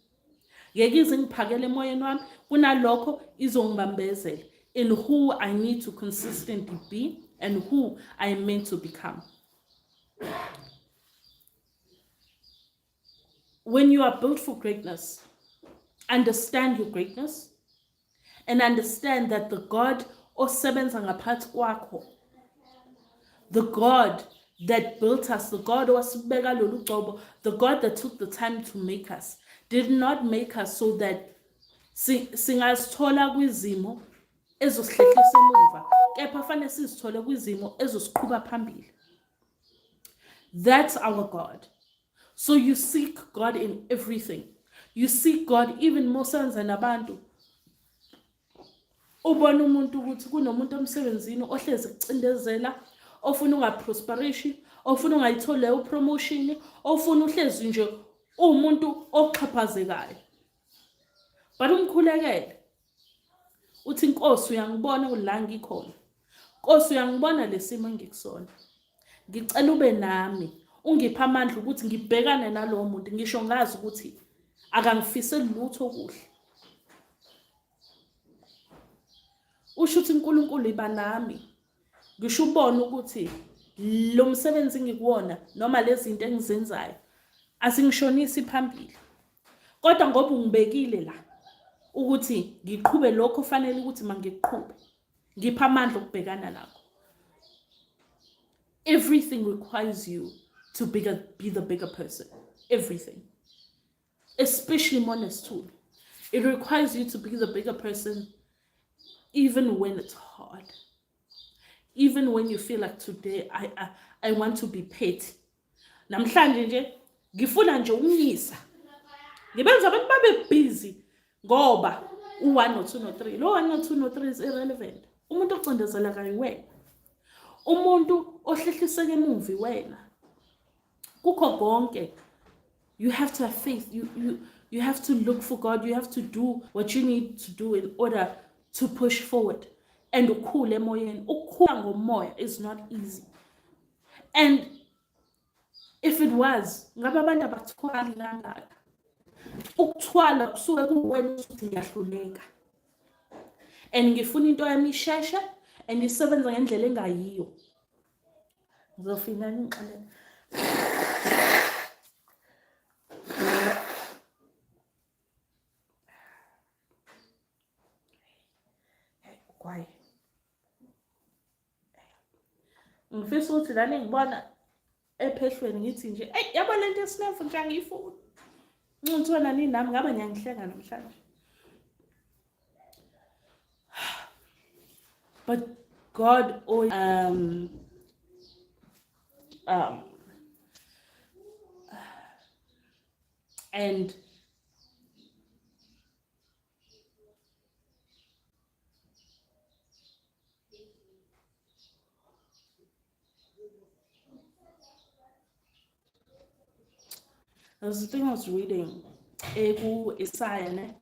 A: ngeke izingiphakele emoyeni wami, kunalokho izongibambezela in who I need to consistently be and who I am meant to become. When you are built for greatness, understand your greatness and understand that the God osebenza ngaphansi kwakho, the God that built us, the God wasibeka lolu gcobo, the God that took the time to make us, did not make us so that singazithola kwizimo ezosihlehlisa emuva, kepha fanele sizithole kwizimo ezosiqhuba phambili. That's our God. So you seek God in everything. You seek God even more senza nabantu. Ubona umuntu ukuthi kunomuntu omsebenzini ohlezi kucindezela, ofuna ungaprosperishi, ofuna ungayithole upromotion, ofuna uhlezi nje umuntu oxhaphazekayo. But umkhulekele. Uthi Nkosi uyangibona la ngikhona. Nkosi uyangibona lesimo engikusona. Ngicela ube nami. Ungipha amandla ukuthi ngibhekane nalowo muntu, ngisho ngazi ukuthi akangifiseli lutho okuhle. Usho ukuthi uNkulunkulu iba nami. Ngisho ubone ukuthi lo msebenzi ngikuwona noma lezi zinto engizenzayo asingishonisi phambili. Kodwa ngoba ungibekile la ukuthi ngiqhube lokho fanele ukuthi mangiqhube. Ngipha amandla okubhekana nakho. Everything requires you to be the bigger person. Everything. Especially monestul. It requires you to be the bigger person even when it's hard. Even when you feel like today I want to be petty. Namhlanje nje ngifuna nje umyisa. Ngibenza abantu babe busy ngoba u1 no 2 no 3. Lo 1 no 2 no 3 is irrelevant. Umuntu ocindezela kayi wena. Umuntu ohlehliseke emuvi wena. Kukho konke. You have to have faith. You have to look for God. You have to do what you need to do in order to push forward. And ukhule emoyeni. Ukukhula ngomoya is not easy. And if it was, ngabe abantu abathwali kangaka. Ukuthwala kusuke kuwena ukuthi ngiyahluleka. And ngifuna into yami isheshe and isebenza ngendlela engayiyo. Ngizofina ngixolele. Kwaye ngifisa ukuthi lana ngibona ephehlweni ngithi nje yabo lento esinefu nje angiyifuni. Ngithona nini nami ngabe ngiyangihlenga namhlanje. But God always and there's the thing I was reading. Isaiah, ne?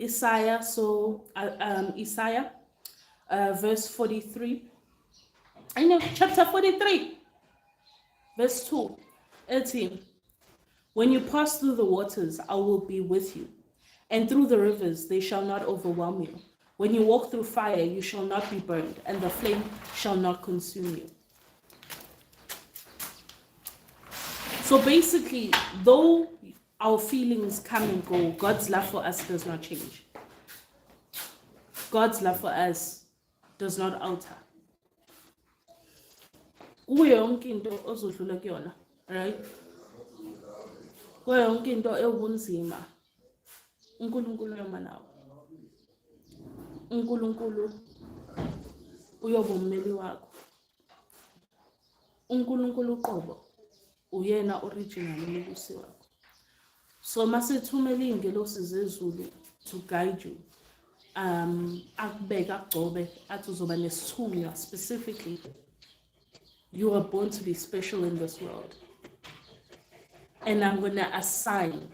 A: Isaiah, so Isaiah, verse 43. I know, chapter 43, verse 2. It's him. When you pass through the waters, I will be with you, and through the rivers, they shall not overwhelm you. When you walk through fire, you shall not be burned, and the flame shall not consume you. So basically, though our feelings come and go, God's love for us does not change. God's love for us does not alter. Kuyo yonke into ozodlula kuyona, right? Kuyo yonke into ewunzima, uNkulunkulu uyoma nawe. uNkulunkulu uyoba ummeli wakho. uNkulunkulu uqobo uyena original umbusi wakho. So masithumela ingelosi zezulu to guide you, akubeka agcobe athi uzoba nesithunywa specifically. You are born to be special in this world, and I'm going to assign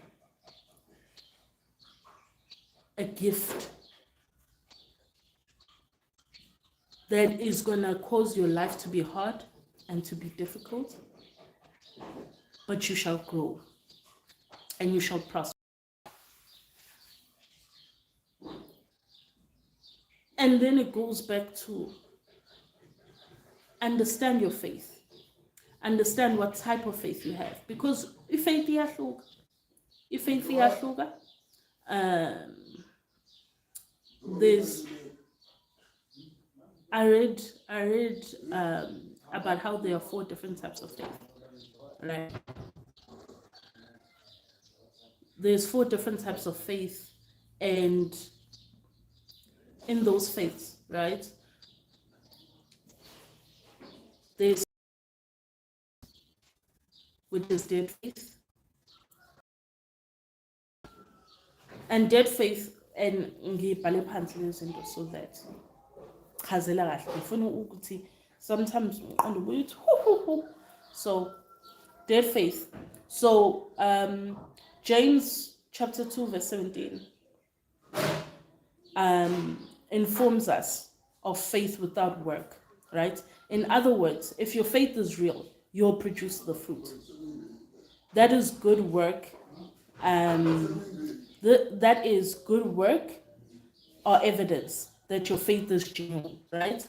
A: a gift that is going to cause your life to be hard and to be difficult, but you shall grow and you shall prosper. And then it goes back to understand your faith. Understand what type of faith you have. Because faith iyahluka. Faith iyahluka. There's I read about how there are 4 different types of faith. Right? There's 4 different types of faith, and in those faiths, right? There's, which is dead faith. And dead faith, and ngibhale phansi lezi zinto so that chazela kahle ngifuna ukuthi sometimes umqondo ubuye uthi hu. So dead faith. So James chapter 2 verse 17 informs us of faith without work, right? In other words, if your faith is real, you'll produce the fruit. That is good work. That is good work or evidence that your faith is genuine, right?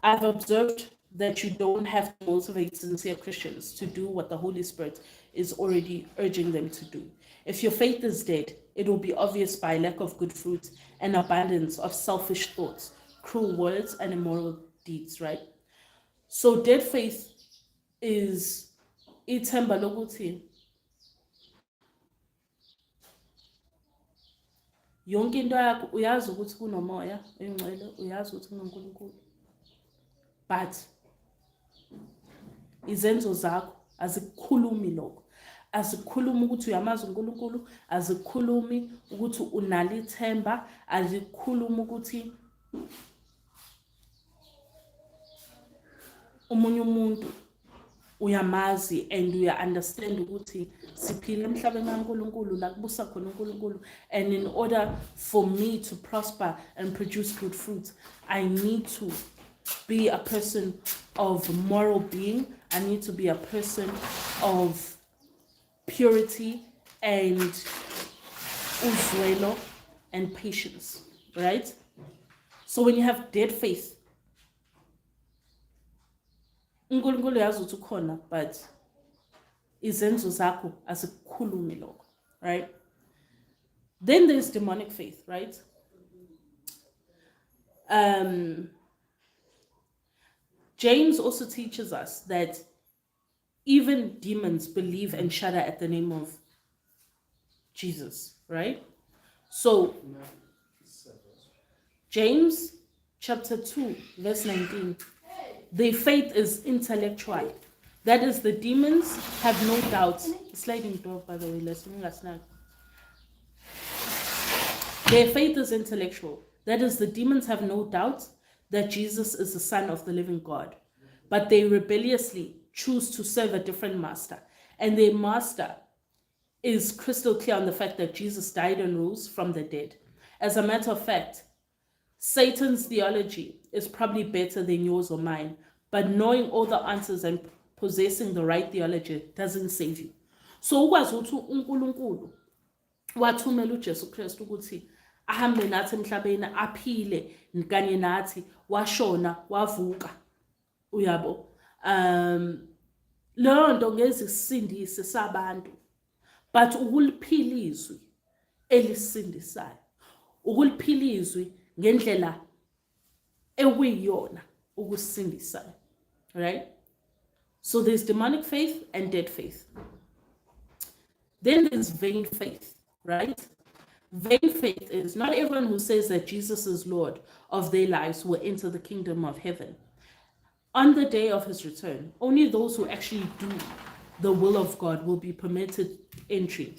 A: I've observed that you don't have to motivate sincere Christians to do what the Holy Spirit is already urging them to do. If your faith is dead, it will be obvious by lack of good fruit and abundance of selfish thoughts, cruel words, and immoral deeds, right? So dead faith is ithemba lokuthi yonke into yakho uyazi ukuthi kunomoya oyingcwele, uyazi ukuthi kunoNkulunkulu, but izenzo zakho azikukhulumi lokho. Azikhulumi ukuthi uyamazi uNkulunkulu, azikhulumi ukuthi unalo ithemba, azikhulumi ukuthi umunye umuntu uyamazi and uya-understand ukuthi siphila emhlabeni kaNkulunkulu la kubusa khona uNkulunkulu, and in order for me to prosper and produce good fruit, I need to be a person of moral being. I need to be a person of purity and uzwelo and patience, right? So when you have dead faith, uNkulunkulu uyazi ukuthi ukhona, but izenzo zakho azikukhulumi lokho, right? Then there's demonic faith, right? James also teaches us that even demons believe and shudder at the name of Jesus, right? So James chapter 2 verse 19, their faith is intellectual. That is, the demons have no doubt. Sliding door, by the way, their faith is intellectual. That is, the demons have no doubt that Jesus is the Son of the living God, but they rebelliously choose to serve a different master. And their master is crystal clear on the fact that Jesus died and rose from the dead. As a matter of fact, Satan's theology is probably better than yours or mine, but knowing all the answers and possessing the right theology doesn't save you. So ukwazi ukuthi uNkulunkulu wathumela uJesu Kristu ukuthi ahambe nathi emhlabeni, aphile kanye nathi, washona wavuka, uyabo. Leyo nto ngeze isindise sabantu, but ukuliphilizwi elisindisayo, ukuliphilizwi ngendlela ekuyiyona ukusindisayo, right? So there's demonic faith and dead faith. Then there's vain faith, right? Vain faith is not everyone who says that Jesus is Lord of their lives will enter the kingdom of heaven. On the day of his return, only those who actually do the will of God will be permitted entry.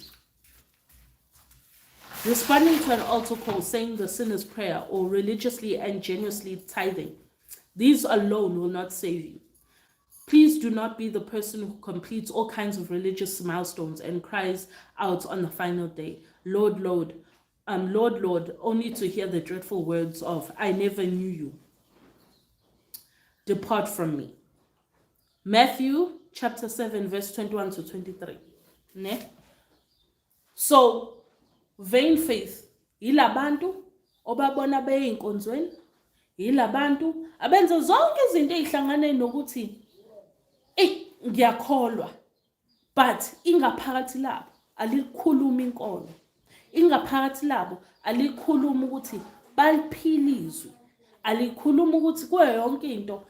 A: Responding to an altar call, saying the sinner's prayer, or religiously and genuinely tithing, these alone will not save you. Please do not be the person who completes all kinds of religious milestones and cries out on the final day, Lord, Lord, Lord, Lord, only to hear the dreadful words of, I never knew you. depart from me. Matthew chapter 7 verse 21 to 23. Ne? So, vain faith, yilabantu obabona beyinkonzweni, yilabantu abenza zonke izinto ezihlangane nokuthi ngiyakholwa, but ingaphakathi labo alikhuluma inkolo. Ingaphakathi labo alikhuluma ukuthi baliphilizwe, alikhuluma ukuthi kuyo yonke into,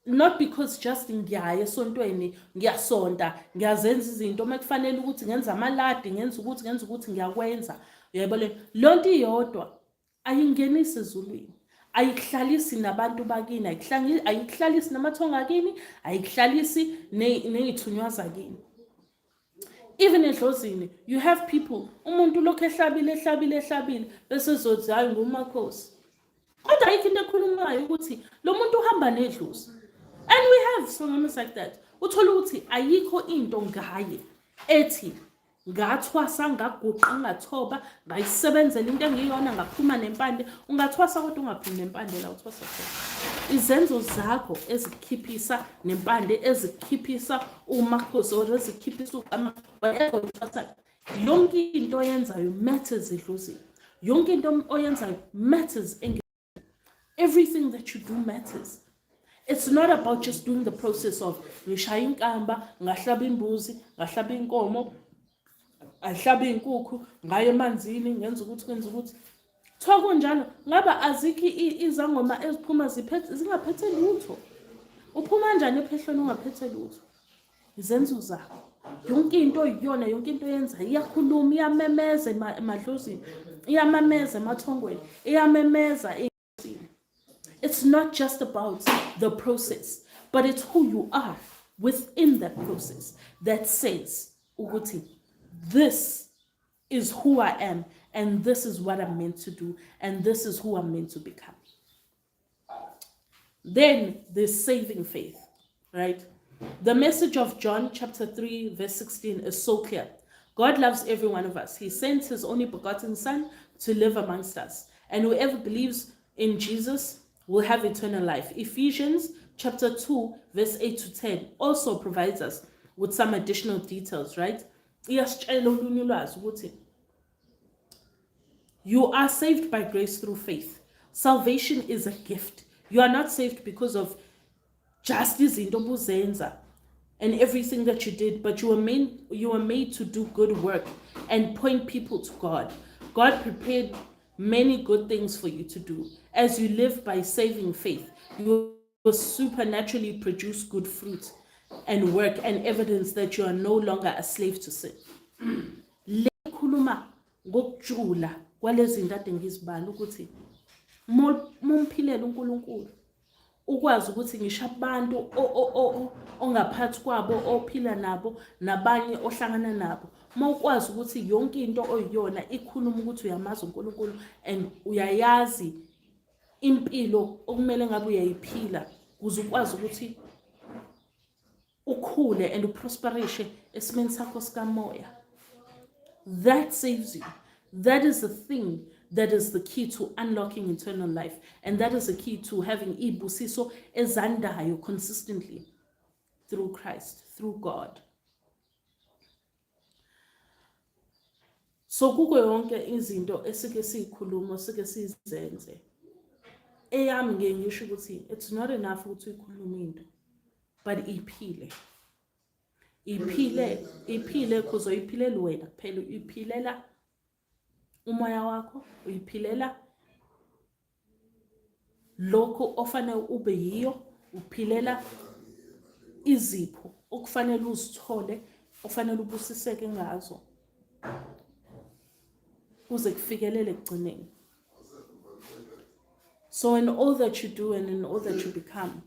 A: not because just ngiyaya esontweni, ngiyasonta, ngiyazenza izinto mekufanele ukuthi ngenza amaladi, ngenza ukuthi ngiyakwenza. Uyayibona, lonto iyodwa ayingenisi ezulwini, ayikuhlalisi nabantu bakini, ayikuhlalisi namathonga akini, ayikuhlalisi nezithunywa zakini. Even eDlozini, you have people, umuntu lokho ehlabile, bese zothi hayi ngumakhosi. Kodwa ayikho into ekhulumayo ukuthi lo muntu uhamba nedlozi. And we have songs like that. Uthola ukuthi ayikho into ngaye ethi ngathwasa, ngaguqa, ngathoba, ngayisebenzela into engiyona, ngaphuma nempande. Ungathwasa kodwa ungaphumi nempande la uthwasa khona. Izenzo zakho ezikhiphisa nempande, ezikhiphisa umakhosi, or ezikhiphisa whatever uthwasa. Yonke into oyenzayo matters eDlozini. Yonke into oyenzayo matters engine. Everything that you do matters. It's not about just doing the process of ngishaya inkamba, ngahlaba imbuzi, ngahlaba inkomo, ahlaba inkukhu, ngaye emanzini, ngenza ukuthi. Thoko njalo, ngaba azikho izangoma eziphuma zingaphethe lutho. Uphuma kanjani ephehlweni ungaphethe lutho? Izenzo zakho. Yonke into iyona, yonke into yenza iyakhuluma, iyamemeza emadlozini, iyamemeza emathongweni, iyamemeza. It's not just about the process, but it's who you are within that process that says, Uguti, this is who I am, and this is what I'm meant to do, and this is who I'm meant to become. Then there's saving faith, right? The message of John chapter 3 verse 16 is so clear. God loves every one of us. He sent his only begotten Son to live amongst us, and whoever believes in Jesus will have eternal life. Ephesians chapter 2 verse 8 to 10 also provides us with some additional details, right? You are saved by grace through faith. Salvation is a gift. You are not saved because of justice in Dobuzenza and everything that you did, but you were made to do good work and point people to God. God prepared many good things for you to do. As you live by saving faith, you will supernaturally produce good fruit and work and evidence that you are no longer a slave to sin. Lekhuluma ngokujula kwalezi zinto ngizibala ukuthi mumphilela uNkulunkulu ukwazi ukuthi ngisho abantu ongaphathi kwabo ophila nabo nabanye ohlangana nabo mawukwazi ukuthi yonke into oyiyona ikhuluma ukuthi uyamazi uNkulunkulu and uyayazi impilo okumele ngabe uyayiphila ukuze ukwazi ukuthi ukhule and uprosperishe esimeni sakho sikamoya. That saves you. That is the thing that is the key to unlocking eternal life, and that is the key to having ibusiso ezandayo consistently through Christ, through God. So kuko yonke izinto esike sikhuluma sike sizenze eyami ngeke ngisho ukuthi it's not enough ukuthi uyikhulume into but iphile kuzo uyiphilela wena kuphela, uyiphilela umoya wakho, uyiphilela lokho ofanele ube yiyo, uphilela izipho okufanele uzithole, ofanele ubusiseke ngazo uze kufikelele ekugcineni. So in all that you do and in all that you become,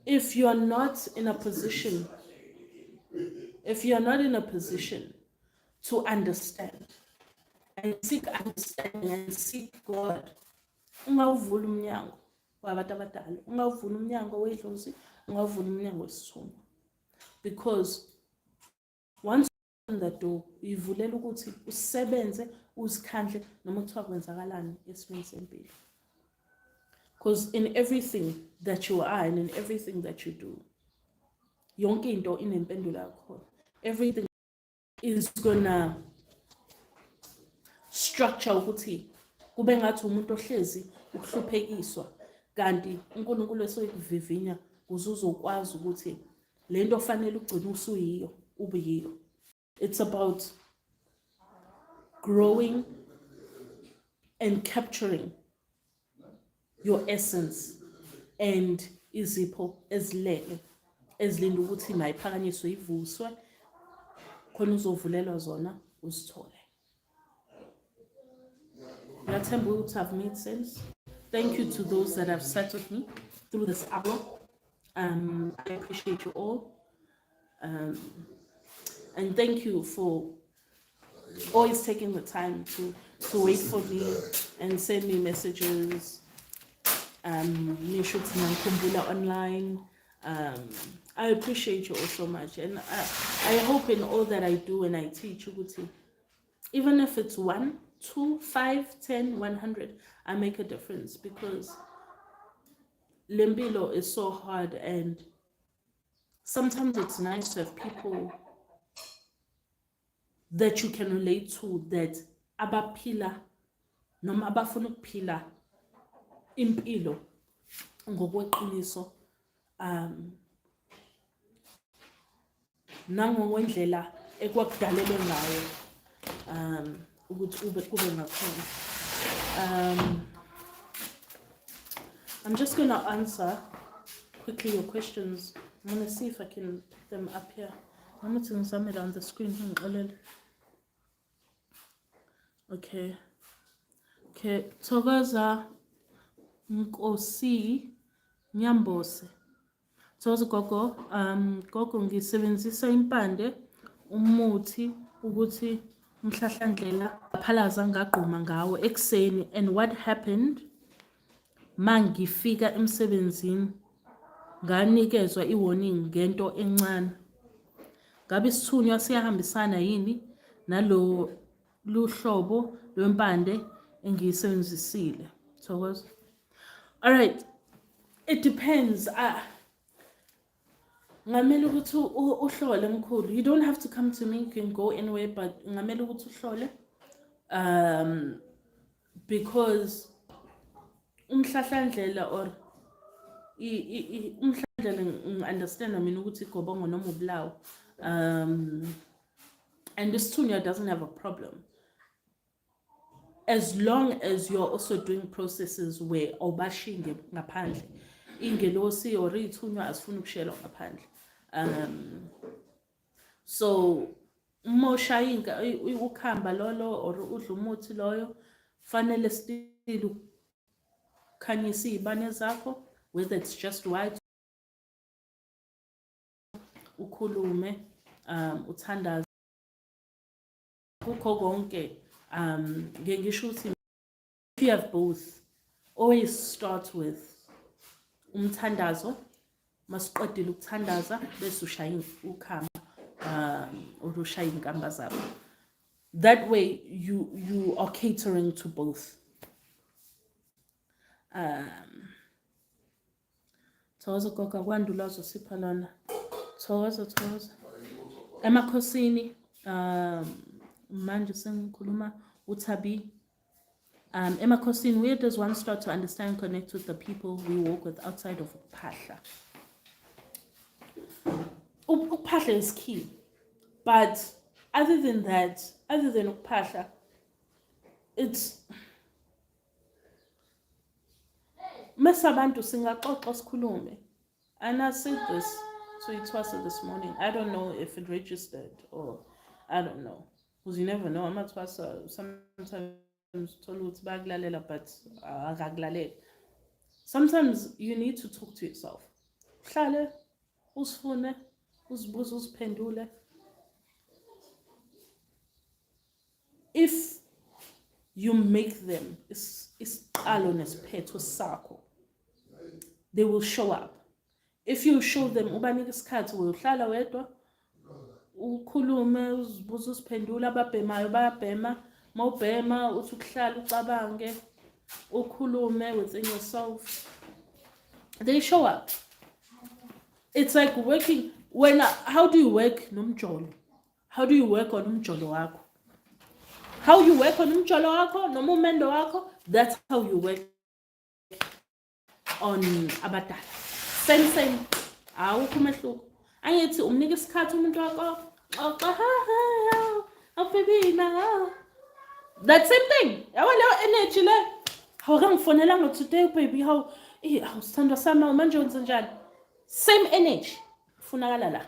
A: if you are not in a position to understand and seek understanding and seek God, ungavula umnyango wabantu abadala, ungavula umnyango wedlozi, ungavula umnyango wesithunywa, because once you open that door uyivulela ukuthi usebenze uzikhandle noma kuthiwa kwenzakalani esimeni sempilo. Because in everything that you are and in everything that you do, yonke into inempendulo yakhona. Everything is gonna structure ukuthi kube ngathi umuntu ohlezi ukuhluphekiswa, kanti uNkulunkulu esokuvivinya ukuze uzokwazi ukuthi lento ofanele ugcine usuyiyo ubuyiyo. It's about growing and capturing your essence and izipho ezilele ezilinda ukuthi mayiphakanyiswe ivuswe khona uzovulelwa zona uzithole. Ngiyathemba ukuthi I've made sense. Thank you to those that have sat with me through this hour. I appreciate you all. And thank you for always taking the time to wait for me and send me messages. Online. I appreciate you all so much. And I hope in all that I do and I teach, even if it's 1, 2, 5, 10, 100, I make a difference, because Limbilo is so hard, and sometimes it's nice to have people that you can relate to, that abaphila noma abafuna ukuphila impilo ngokweqiniso, nangokwendelela ekwakudalelwe ngayo ukuthi kube ngakhona. I'm just going to answer quickly your questions. I'm going to see if I can pick them up here. I'm going to sum it on the screen. Okay. Thokoza Makhosi Nyambose. Thokoza gogo, gogo ngisebenzisa impande umuthi ukuthi umhlahlandlela phalaza ngagquma ngawo ekseni, and what happened mangifika emsebenzini nganikezwa iwarning ngento encane. Ngabe isithunywa siyahambisana yini nalo luhlobo lwempande engiyisebenzisile? Thokoza. All right, it depends. Ngamele ukuthi uhlole mkhulu. You don't have to come to me, you can go anywhere, but ngamele ukuthi uhlole, because umhlahlandlela or umhlahlandlela understand ukuthi gobongo noma ubulawo, and this tunia doesn't have a problem as long as you're also doing processes where obashinge ngaphandle ingelosi or ithunywa asifuna ukushela ngaphandle. So moshayinga ukhamba lolo or udla umuthi loyo fanele still ukhanyisa izibane zakho, whether it's just white, ukhulume, uthandaze kukho konke. Ngisho ukuthi if you have both, always start with umthandazo. Masiqedile ukuthandaza bese ushaya ukhamba or ushaya inkamba zakho. That way you are catering to both. Thokoza gogo kwandula uzosipha lona. Thokoza. Emakhosini manje sengikhuluma uThabi. Emakhosini, where does one start to understand and connect with the people we work with outside of uphahla? Uphahla is key, but other than that, other than uphahla, it's mesabantu singaxoxa sikhulume. And I said this to Itwasa this morning. I don't know if it registered or I don't know, because you never know. I'm at Twasa sometimes. But sometimes you need to talk to yourself. If you make them they will show up. If you show them ukhulume uzibuza uziphendula ababhemayo bayabhema. Mawubhema uthi ukuhlala ucabange ukhulume within yourself. they show up. It's like working how do you work nomjolo? How do you work on umjolo wako? How you work on umjolo wako noma umendo wako, that's how you work on abadala. Same. Awukho umehluko. Angithi umnika isikhathi umuntu wako, baby na. That same thing. Yabo leyo energy le. Awukangifonela ngo today baby, awusithandwa sami manje wenze njani? Same energy funakala la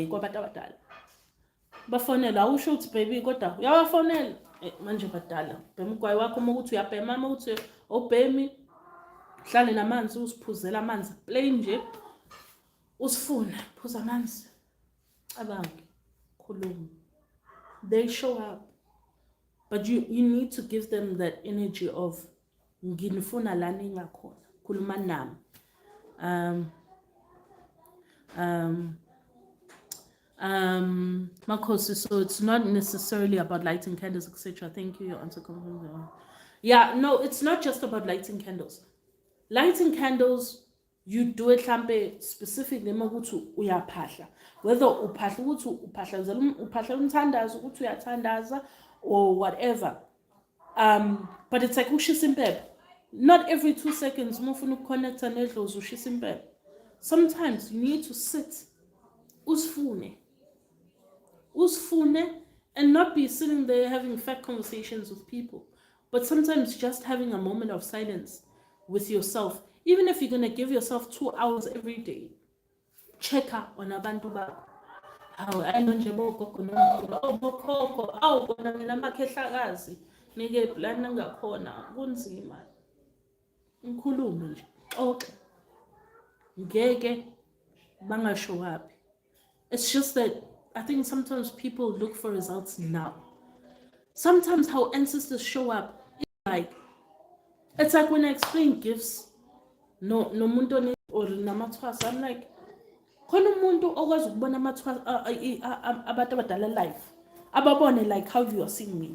A: kwabantu abadala. Bafonela awusho ukuthi baby kodwa uyawafonela manje badala. Bhema ugwayi wakho uma ukuthi uyabhema, uma ukuthi obhemi hlale namanzi usiphuzela amanzi plain nje usifuna phuza amanzi abangi khuluma. They show up, but you need to give them that energy of nginifuna lana ingakhona khuluma nami. Makhosi, so it's not necessarily about lighting candles, etc. Thank you. Your answer confirms. Yeah, no, it's not just about lighting candles. Lighting candles, you do it specifically makuthi uyaphahla. Whether uphahla ukuthi uphahla umthandazo ukuthi uyathandaza or whatever. But it's like ushisa impepho. Not every 2 seconds uma ufuna ukuconnecta nedlozi ushisa impepho. Sometimes you need to sit, usfune, and not be sitting there having fat conversations with people, but sometimes just having a moment of silence with yourself. Even if you're going to give yourself 2 hours every day, check up on abantu bakho. Ayinonje bogogo bokhokho, bona mina makhehlakazi nike plan ngakhona kunzima. Ngikhulume nje, xoxe. Ngeke bangashow up. It's just that I think sometimes people look for results now. Sometimes how ancestors show up is like, it's like when I explain gifts, no muntu or namathwasa, I'm like, khona umuntu okwazi ukubona amathwasa abantu abadala life, ababone like how you are seeing me,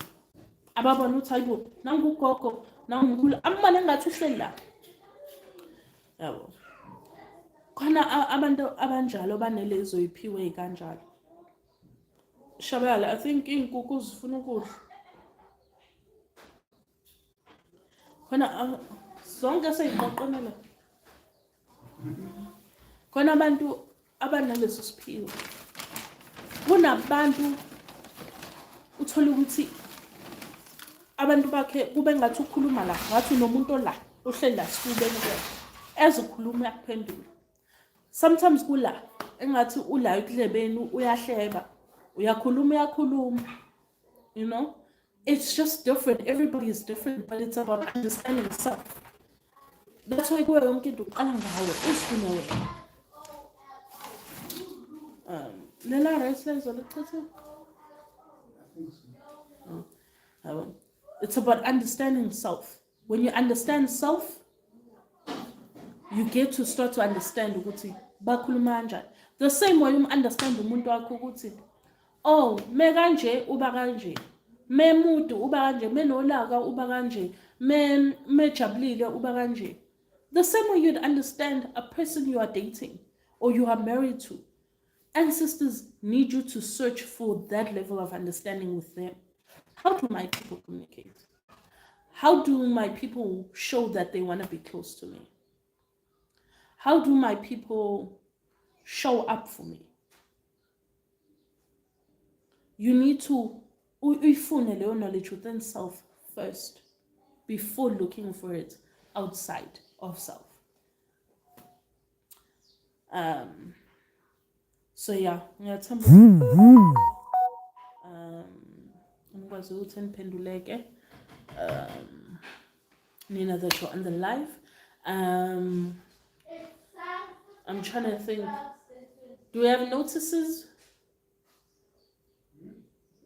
A: ababone uthi hayibo nangu ugogo nangu amane ngathi uhleli la. Yabo. Khona abantu abanjalo banelezo iphiwe kanjalo. Shabala, I think inkukhu zifuna ukudla. Khona zonke seyiqoqonela. Khona abantu abanaleso siphiwo. Kunabantu uthola ukuthi abantu bakhe kube ngathi ukhuluma la, ngathi nomuntu la uhleli la sikubeni kwakhe. Ezikhuluma yakuphendula. Sometimes kula engathi ula ekudlebeni uyahleba, uyakhuluma, you know. It's just different. Everybody is different, but it's about understanding self. That's why kuwe yonke into uqala ngawe usifuna wena. Lela rice lezo lichithe. It's about understanding self. When you understand self, you get to start to understand ukuthi bakhuluma kanjani. The same way you understand umuntu wakho ukuthi me kanje uba kanje, me mudu uba kanje, me nolaka uba kanje, me jabulile uba kanje. The same way you'd understand a person you are dating or you are married to. Ancestors need you to search for that level of understanding with them. How do my people communicate? How do my people show that they want to be close to me? How do my people show up for me? You need to uyifune leyo knowledge within self first before looking for it outside of self. So yeah, ngiyathemba ngikwazi ukuthi niphenduleke nina that you're on the live. I'm trying to think. Do we have notices?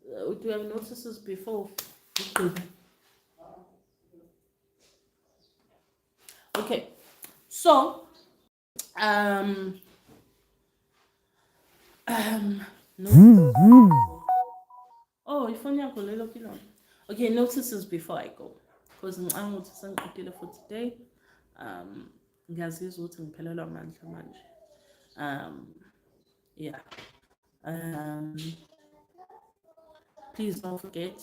A: Do we have notices before? Okay. So, oh, if only I could look it on. Okay, notices before I go, because I'm going to for today. ngiyazizwa ukuthi ngiphelelwa amandla manje. Yeah. Please don't forget,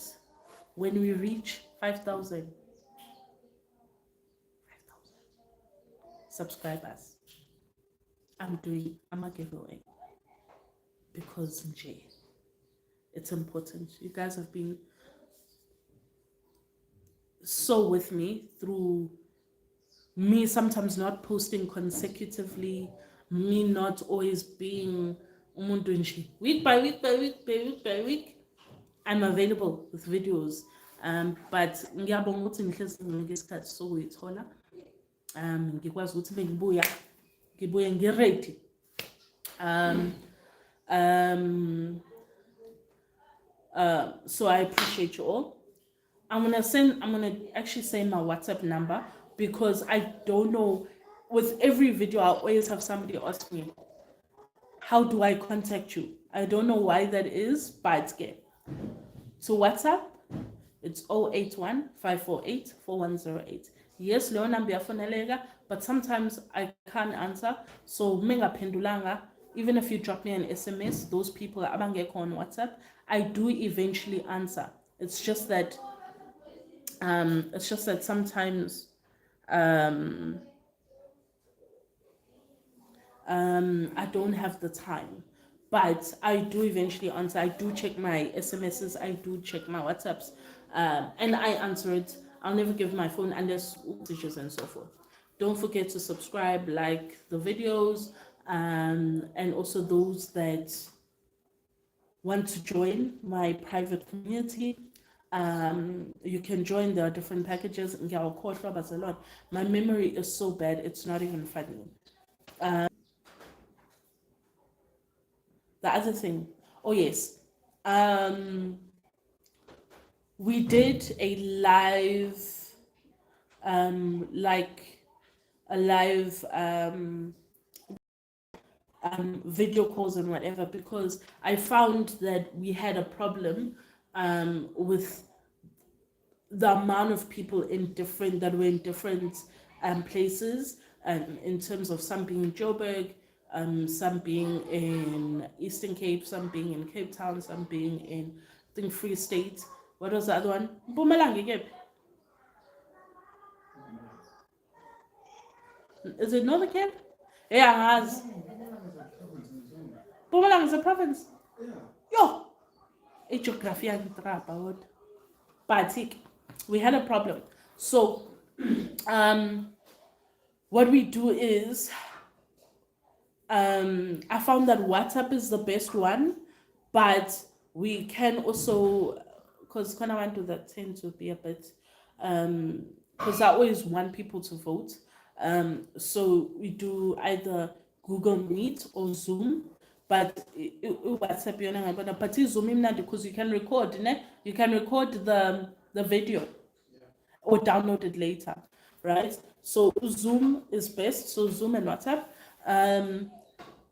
A: when we reach 5,000 subscribers, I'm a giveaway because nje, it's important. You guys have been so with me through me sometimes not posting consecutively, me not always being umuntu nje week by week by week by week by week. I'm available with videos, but ngiyabonga ukuthi ngihlezi nginike isikhathi sokuyithola. Ngikwazi ukuthi bengibuya ngibuye ngiready. So I appreciate you all. I'm gonna actually say my WhatsApp number because I don't know. With every video, I always have somebody ask me, how do I contact you? I don't know why that is, but get to WhatsApp. It's 081 548 4108. Yes, leyo number yafoneleka, but sometimes I can't answer. So menga pendulanga, even if you drop me an SMS, those people abangeko on WhatsApp, I do eventually answer. It's just that sometimes I don't have the time, but I do eventually answer. I do check my SMSs, I do check my WhatsApps, and I answer it. I'll never give my phone unless messages and so forth. Don't forget to subscribe, like the videos, and also those that want to join my private community. You can join. There are different packages. My memory is so bad, it's not even funny. The other thing, oh yes, we did a live, video calls and whatever, because I found that we had a problem with the amount of people that were in different places, in terms of some being in Joburg, some being in Eastern Cape, some being in Cape Town, some being in, I think, Free State. What was the other one? Mpumalanga Cape. Is it Northern Cape? Yeah, it has. Mpumalanga is a province. Yo, a geography and trap. But we had a problem. So, what we do is, I found that WhatsApp is the best one, but we can also, because when I went to that tend to be a bit, because I always want people to vote. So we do either Google Meet or Zoom, but WhatsApp, but Zoom because you can record, you can record the video or download it later, right? So Zoom is best, so Zoom and WhatsApp.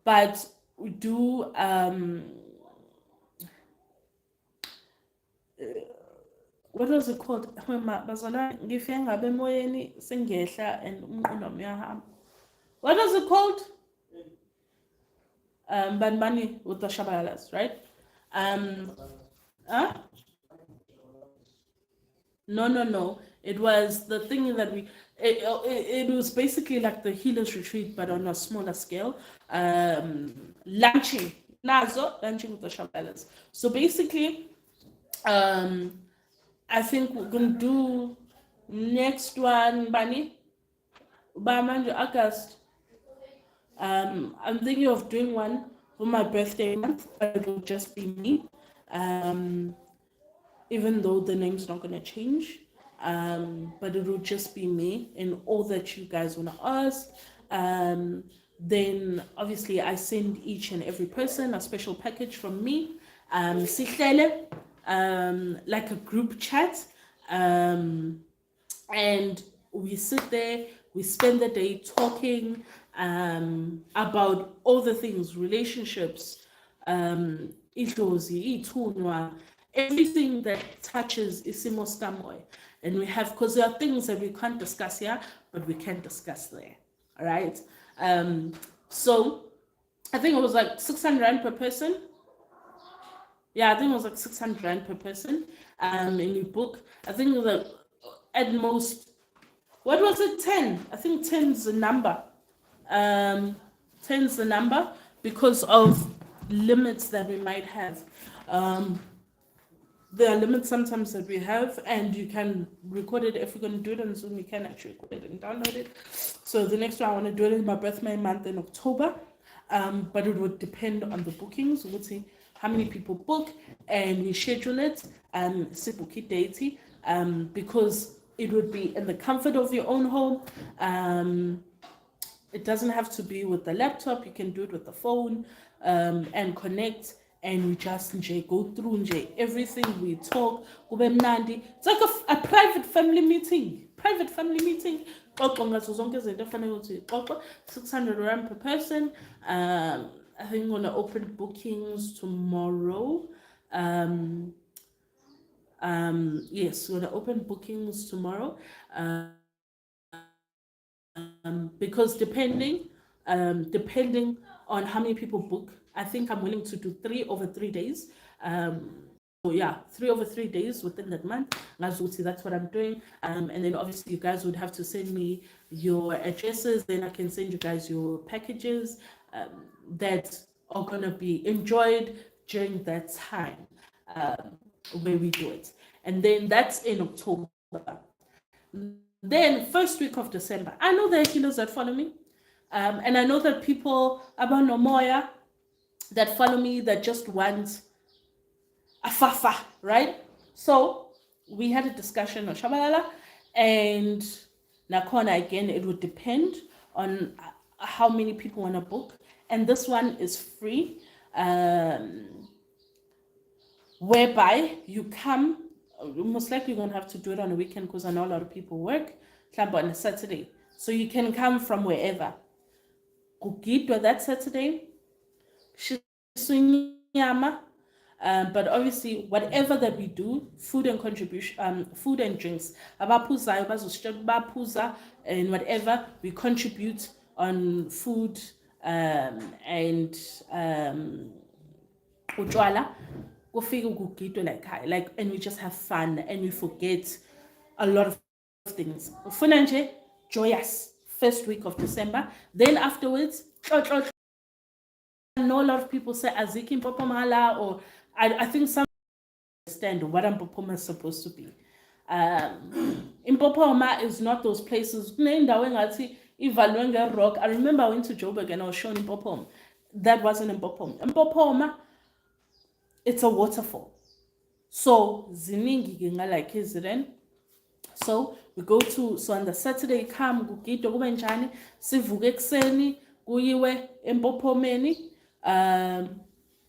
A: But we do what was it called? What was it called? Banbani with the shabalas, right? No. It was the thing that it was basically like the healers retreat, but on a smaller scale. Lunching with the shabalas. So basically, I think we're gonna do next one, Bunny, by August. I'm thinking of doing one for my birthday month, but it will just be me. Even though the name's not gonna change, but it will just be me and all that you guys wanna ask. Then obviously I send each and every person a special package from me. Like a group chat, and we sit there, we spend the day talking about all the things, relationships, Idlozi, IsiThunywa, everything that touches isimo sikamoya. And we have, because there are things that we can't discuss here, but we can discuss there. All right. So I think it was like 600 rand per person. Yeah, I think it was like 600 rand per person. And you book, I think it was like at most, what was it? 10. I think 10's the number. Um, 10's the number because of limits that we might have. Um, there are limits sometimes that we have, and you can record it. If we're going to do it on Zoom, you can actually record it and download it. So the next one, I want to do it in my birthday month in October, but it would depend on the bookings. We'll see how many people book, and we schedule it, book it daily, because it would be in the comfort of your own home. It doesn't have to be with the laptop. You can do it with the phone, and connect, and we just go through everything. We talk. It's like a private family meeting. Private family meeting. 600 rand per person. I think I'm gonna open bookings tomorrow. Yes, we're gonna open bookings tomorrow. Because depending on how many people book, I think I'm willing to do 3 over 3 days. So yeah, 3 over 3 days within that month. That's what I'm doing. And then obviously you guys would have to send me your addresses. Then I can send you guys your packages that are gonna be enjoyed during that time where we do it. And then that's in October. Then first week of December, I know there are healers that follow me, and I know that people about Nomoya that follow me that just want a fafa, right? So we had a discussion on Shabalala, and Nakona again, it would depend on how many people want to book, and this one is free, whereby you come. Most likely you're going to have to do it on a weekend because I know a lot of people work, on a Saturday. So you can come from wherever. Kugidwa that Saturday, Shisunyama. But obviously, whatever that we do, food and contribution, food and drinks, bapuza, and whatever we contribute on food and utwala, like, and we just have fun and we forget a lot of things. Funanje, joyous first week of December. Then afterwards, I know a lot of people say Aziki Mpopomala, or I think some understand what Mpopoma is supposed to be. Mpopoma is not those places. Rock. I remember I went to Joburg and I was shown Mpopoma. That wasn't Mpopoma. Mpopoma, it's a waterfall. So ziningi like Kiziren. So we go to, so on the Saturday come kugidwa kube njani, sivuke ekseni kuyiwe Empophomeni,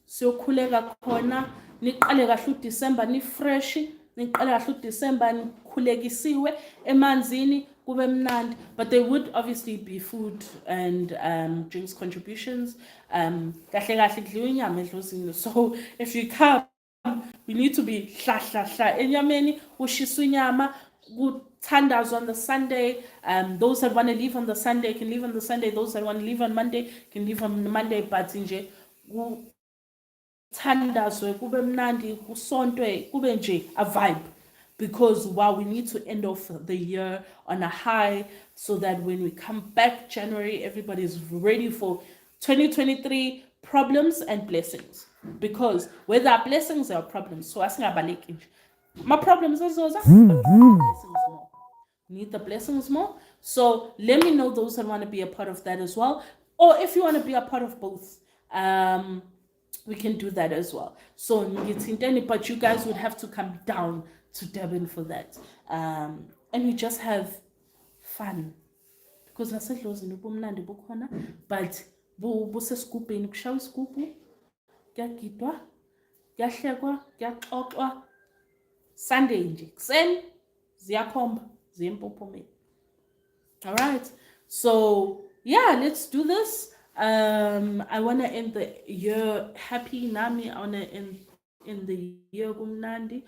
A: siyokhuleka khona, niqale kahle uDecember ni fresh, niqale kahle uDecember nikhulekisiwe emanzini kube mnandi. But there would obviously be food and drinks contributions. Kahle kahle kudliwa inyama edlozini. So if you come, we need to be hla enyameni, ushiswa inyama, tandaz on the Sunday. Those that want to leave on the Sunday can leave on the Sunday. Those that want to leave on Monday can leave on Monday. But nje tandazwe kube mnandi, kusontwe kube nje a vibe. Because we need to end off the year on a high, so that when we come back January, everybody is ready for 2023 problems and blessings. Because where there are blessings, there are problems. So asingabaleki nje. My problems are those blessings more. Need the blessings more. So let me know those that want to be a part of that as well. Or if you want to be a part of both, we can do that as well. So but you guys would have to come down to Durban for that. And we just have fun. Because nasedlozini ubumnandi bukhona, but busescoopini kushawa iscoop, kuyagidwa, kuyahlekwa, kuyaxoxwa. Sunday nje kuseni ziyakhomba ziyempophomeni. All right, so yeah, let's do this. I want to end the year happy. Nami, I want to end in the year kumnandi.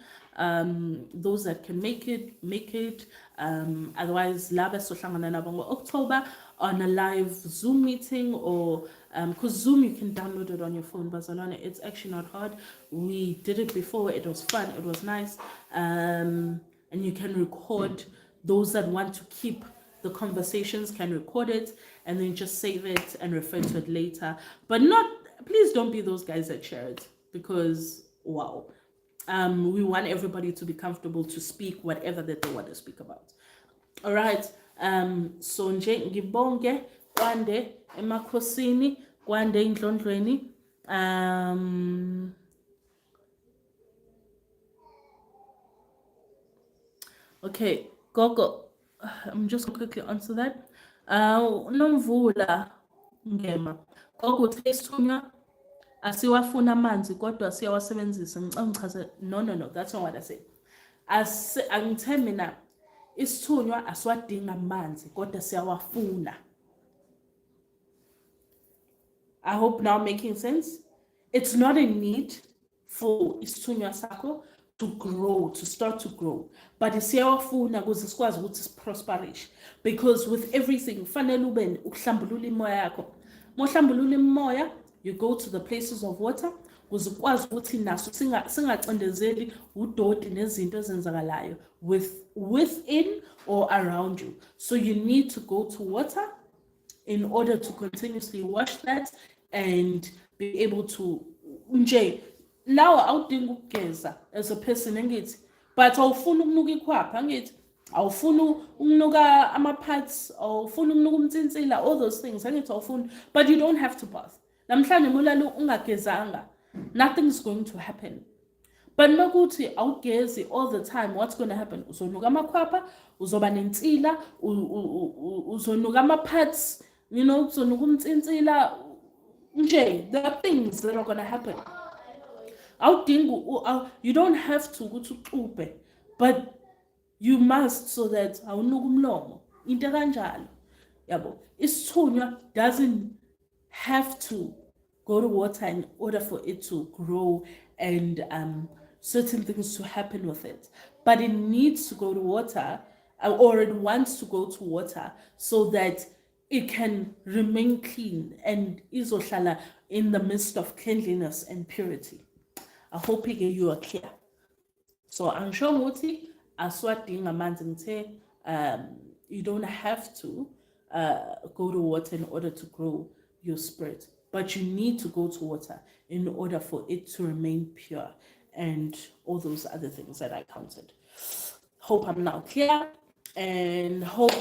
A: Those that can make it, make it. Otherwise, laba sohlangana nabo ngo-October on a live Zoom meeting, or because Zoom you can download it on your phone, Barcelona. It's actually not hard. We did it before. It was fun. It was nice. And you can record. Those that want to keep the conversations can record it and then just save it and refer to it later. But please don't be those guys that share it, because wow. We want everybody to be comfortable to speak whatever that they want to speak about. All right. So nje ngibonge kwande emakhosini, kwande indlondlweni. Okay, Gogo, I'm just gonna quickly answer that. Nomvula ngema. Gogo, IsiThunywa asiwafuna amanzi kodwa siyawasebenzisa. Ngichaze, no, that's not what I said. Angithe mina IsiThunywa asiwadinga amanzi kodwa siyawafuna. I hope now making sense. It's not a need for IsiThunywa sakho to grow, to start to grow, but siyawafuna ukuze sikwazi ukuthi siprosperish, because with everything fanele ube ukuhlambulula imoya yakho. Mohlambulula imoya, you go to the places of water ukuze ukwazi ukuthi naso singacindezeli udoti nezinto ezenzakalayo within or around you. So you need to go to water in order to continuously wash that and be able to now awudinga ukugeza as a person ngithi, but awufuna ukunuka ikhwapha ngithi, awufuna ukunuka ama-parts, awufuna ukunuka umtsintsila, all those things ngithi awufuna, but you don't have to bath. Namhlanje mulala ungagezanga, nothing's going to happen. But makuthi awugezi all the time, what's going to happen? Uzonuka amakhwapha, uzoba nensila, uzonuka ama-parts, uzonuka umtsintsila. There are things that are going to happen. You don't have to go to uxube, but you must, so that awunuka umlomo. Into kanjalo. Yabo. IsiThunywa doesn't have to go to water in order for it to grow and certain things to happen with it. But it needs to go to water, or it wants to go to water, so that it can remain clean and izohlala in the midst of cleanliness and purity. I hope you are clear. So angisho ukuthi aswadinga amanzi ngithe you don't have to go to water in order to grow your spirit, but you need to go to water in order for it to remain pure and all those other things that I counted. Hope I'm now clear, and hope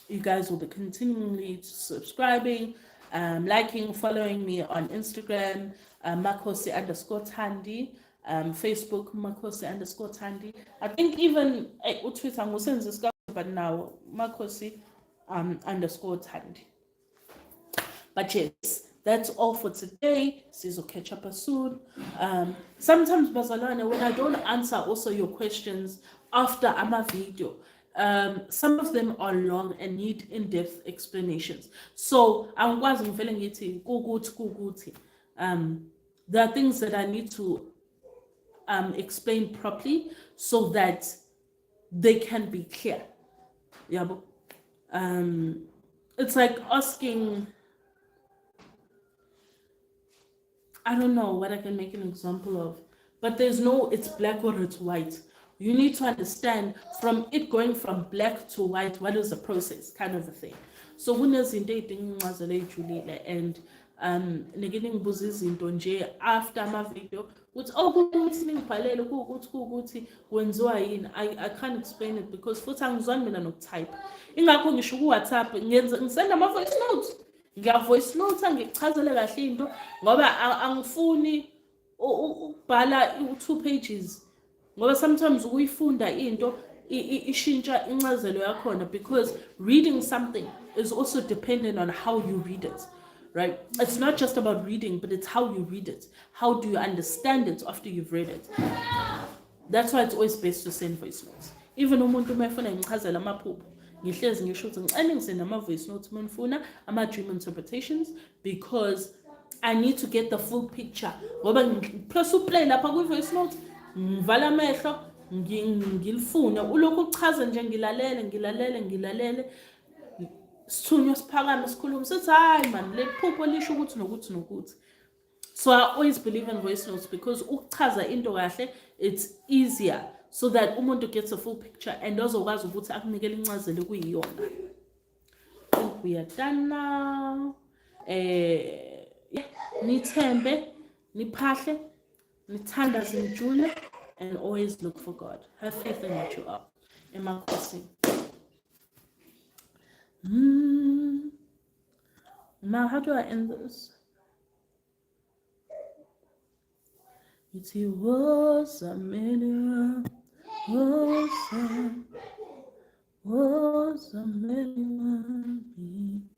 A: you guys will be continually subscribing, liking, following me on Instagram, Makhosi_Thandi, Facebook, Makhosi_Thandi. I think even Twitter, I'm going to discuss, but now Makhosi_Thandi. But yes, that's all for today. Sizo catch up soon. Sometimes, Bazalwane, when I don't answer also your questions after my video, some of them are long and need in-depth explanations. So I'm feeling it. There are things that I need to explain properly so that they can be clear. Yeah, it's like asking, I don't know what I can make an example of, but there's no it's black or it's white. You need to understand from it going from black to white, what is the process, kind of a thing. So when there's in dating and ngibuza izinto nje after my video, which I can't explain it because futhi angizwani mina nokutype. Ingakho ngisho ku-WhatsApp ngisenda ama-voice notes. Ngiya-voice note ngichazele kahle into ngoba angifuni ukubhala 2 pages. Ngoba sometimes ukuyifunda into ishintsha incazelo yakhona, because reading something is also dependent on how you read it, right? It's not just about reading, but it's how you read it. How do you understand it after you've read it? That's why it's always best to send voice notes. Even umuntu mayefuna ngichazela amaphupho, ngihlezi ngisho ukuthi ngicela ngisende ama-voice notes uma nifuna ama-dream interpretations, because I need to get the full picture. Ngoba press uplay lapha kwi-voice note, ngivala amehlo, ngilifune. Ulokhu uchaza nje ngilalele. Sithunywa siphakame sikhuluma sithi hayi man, le phupho lisho ukuthi nokuthi. So I always believe in voice notes because ukuchaza into kahle, it's easier so that umuntu gets a full picture and ozokwazi ukuthi akunikele incazelo kuyiyona. I think we are done now. Nithembe, niphahle, nithandaze nijule, and always look for God. Have faith in what you are. Makhosi. Now, how do I end this? It's was a million, was a million.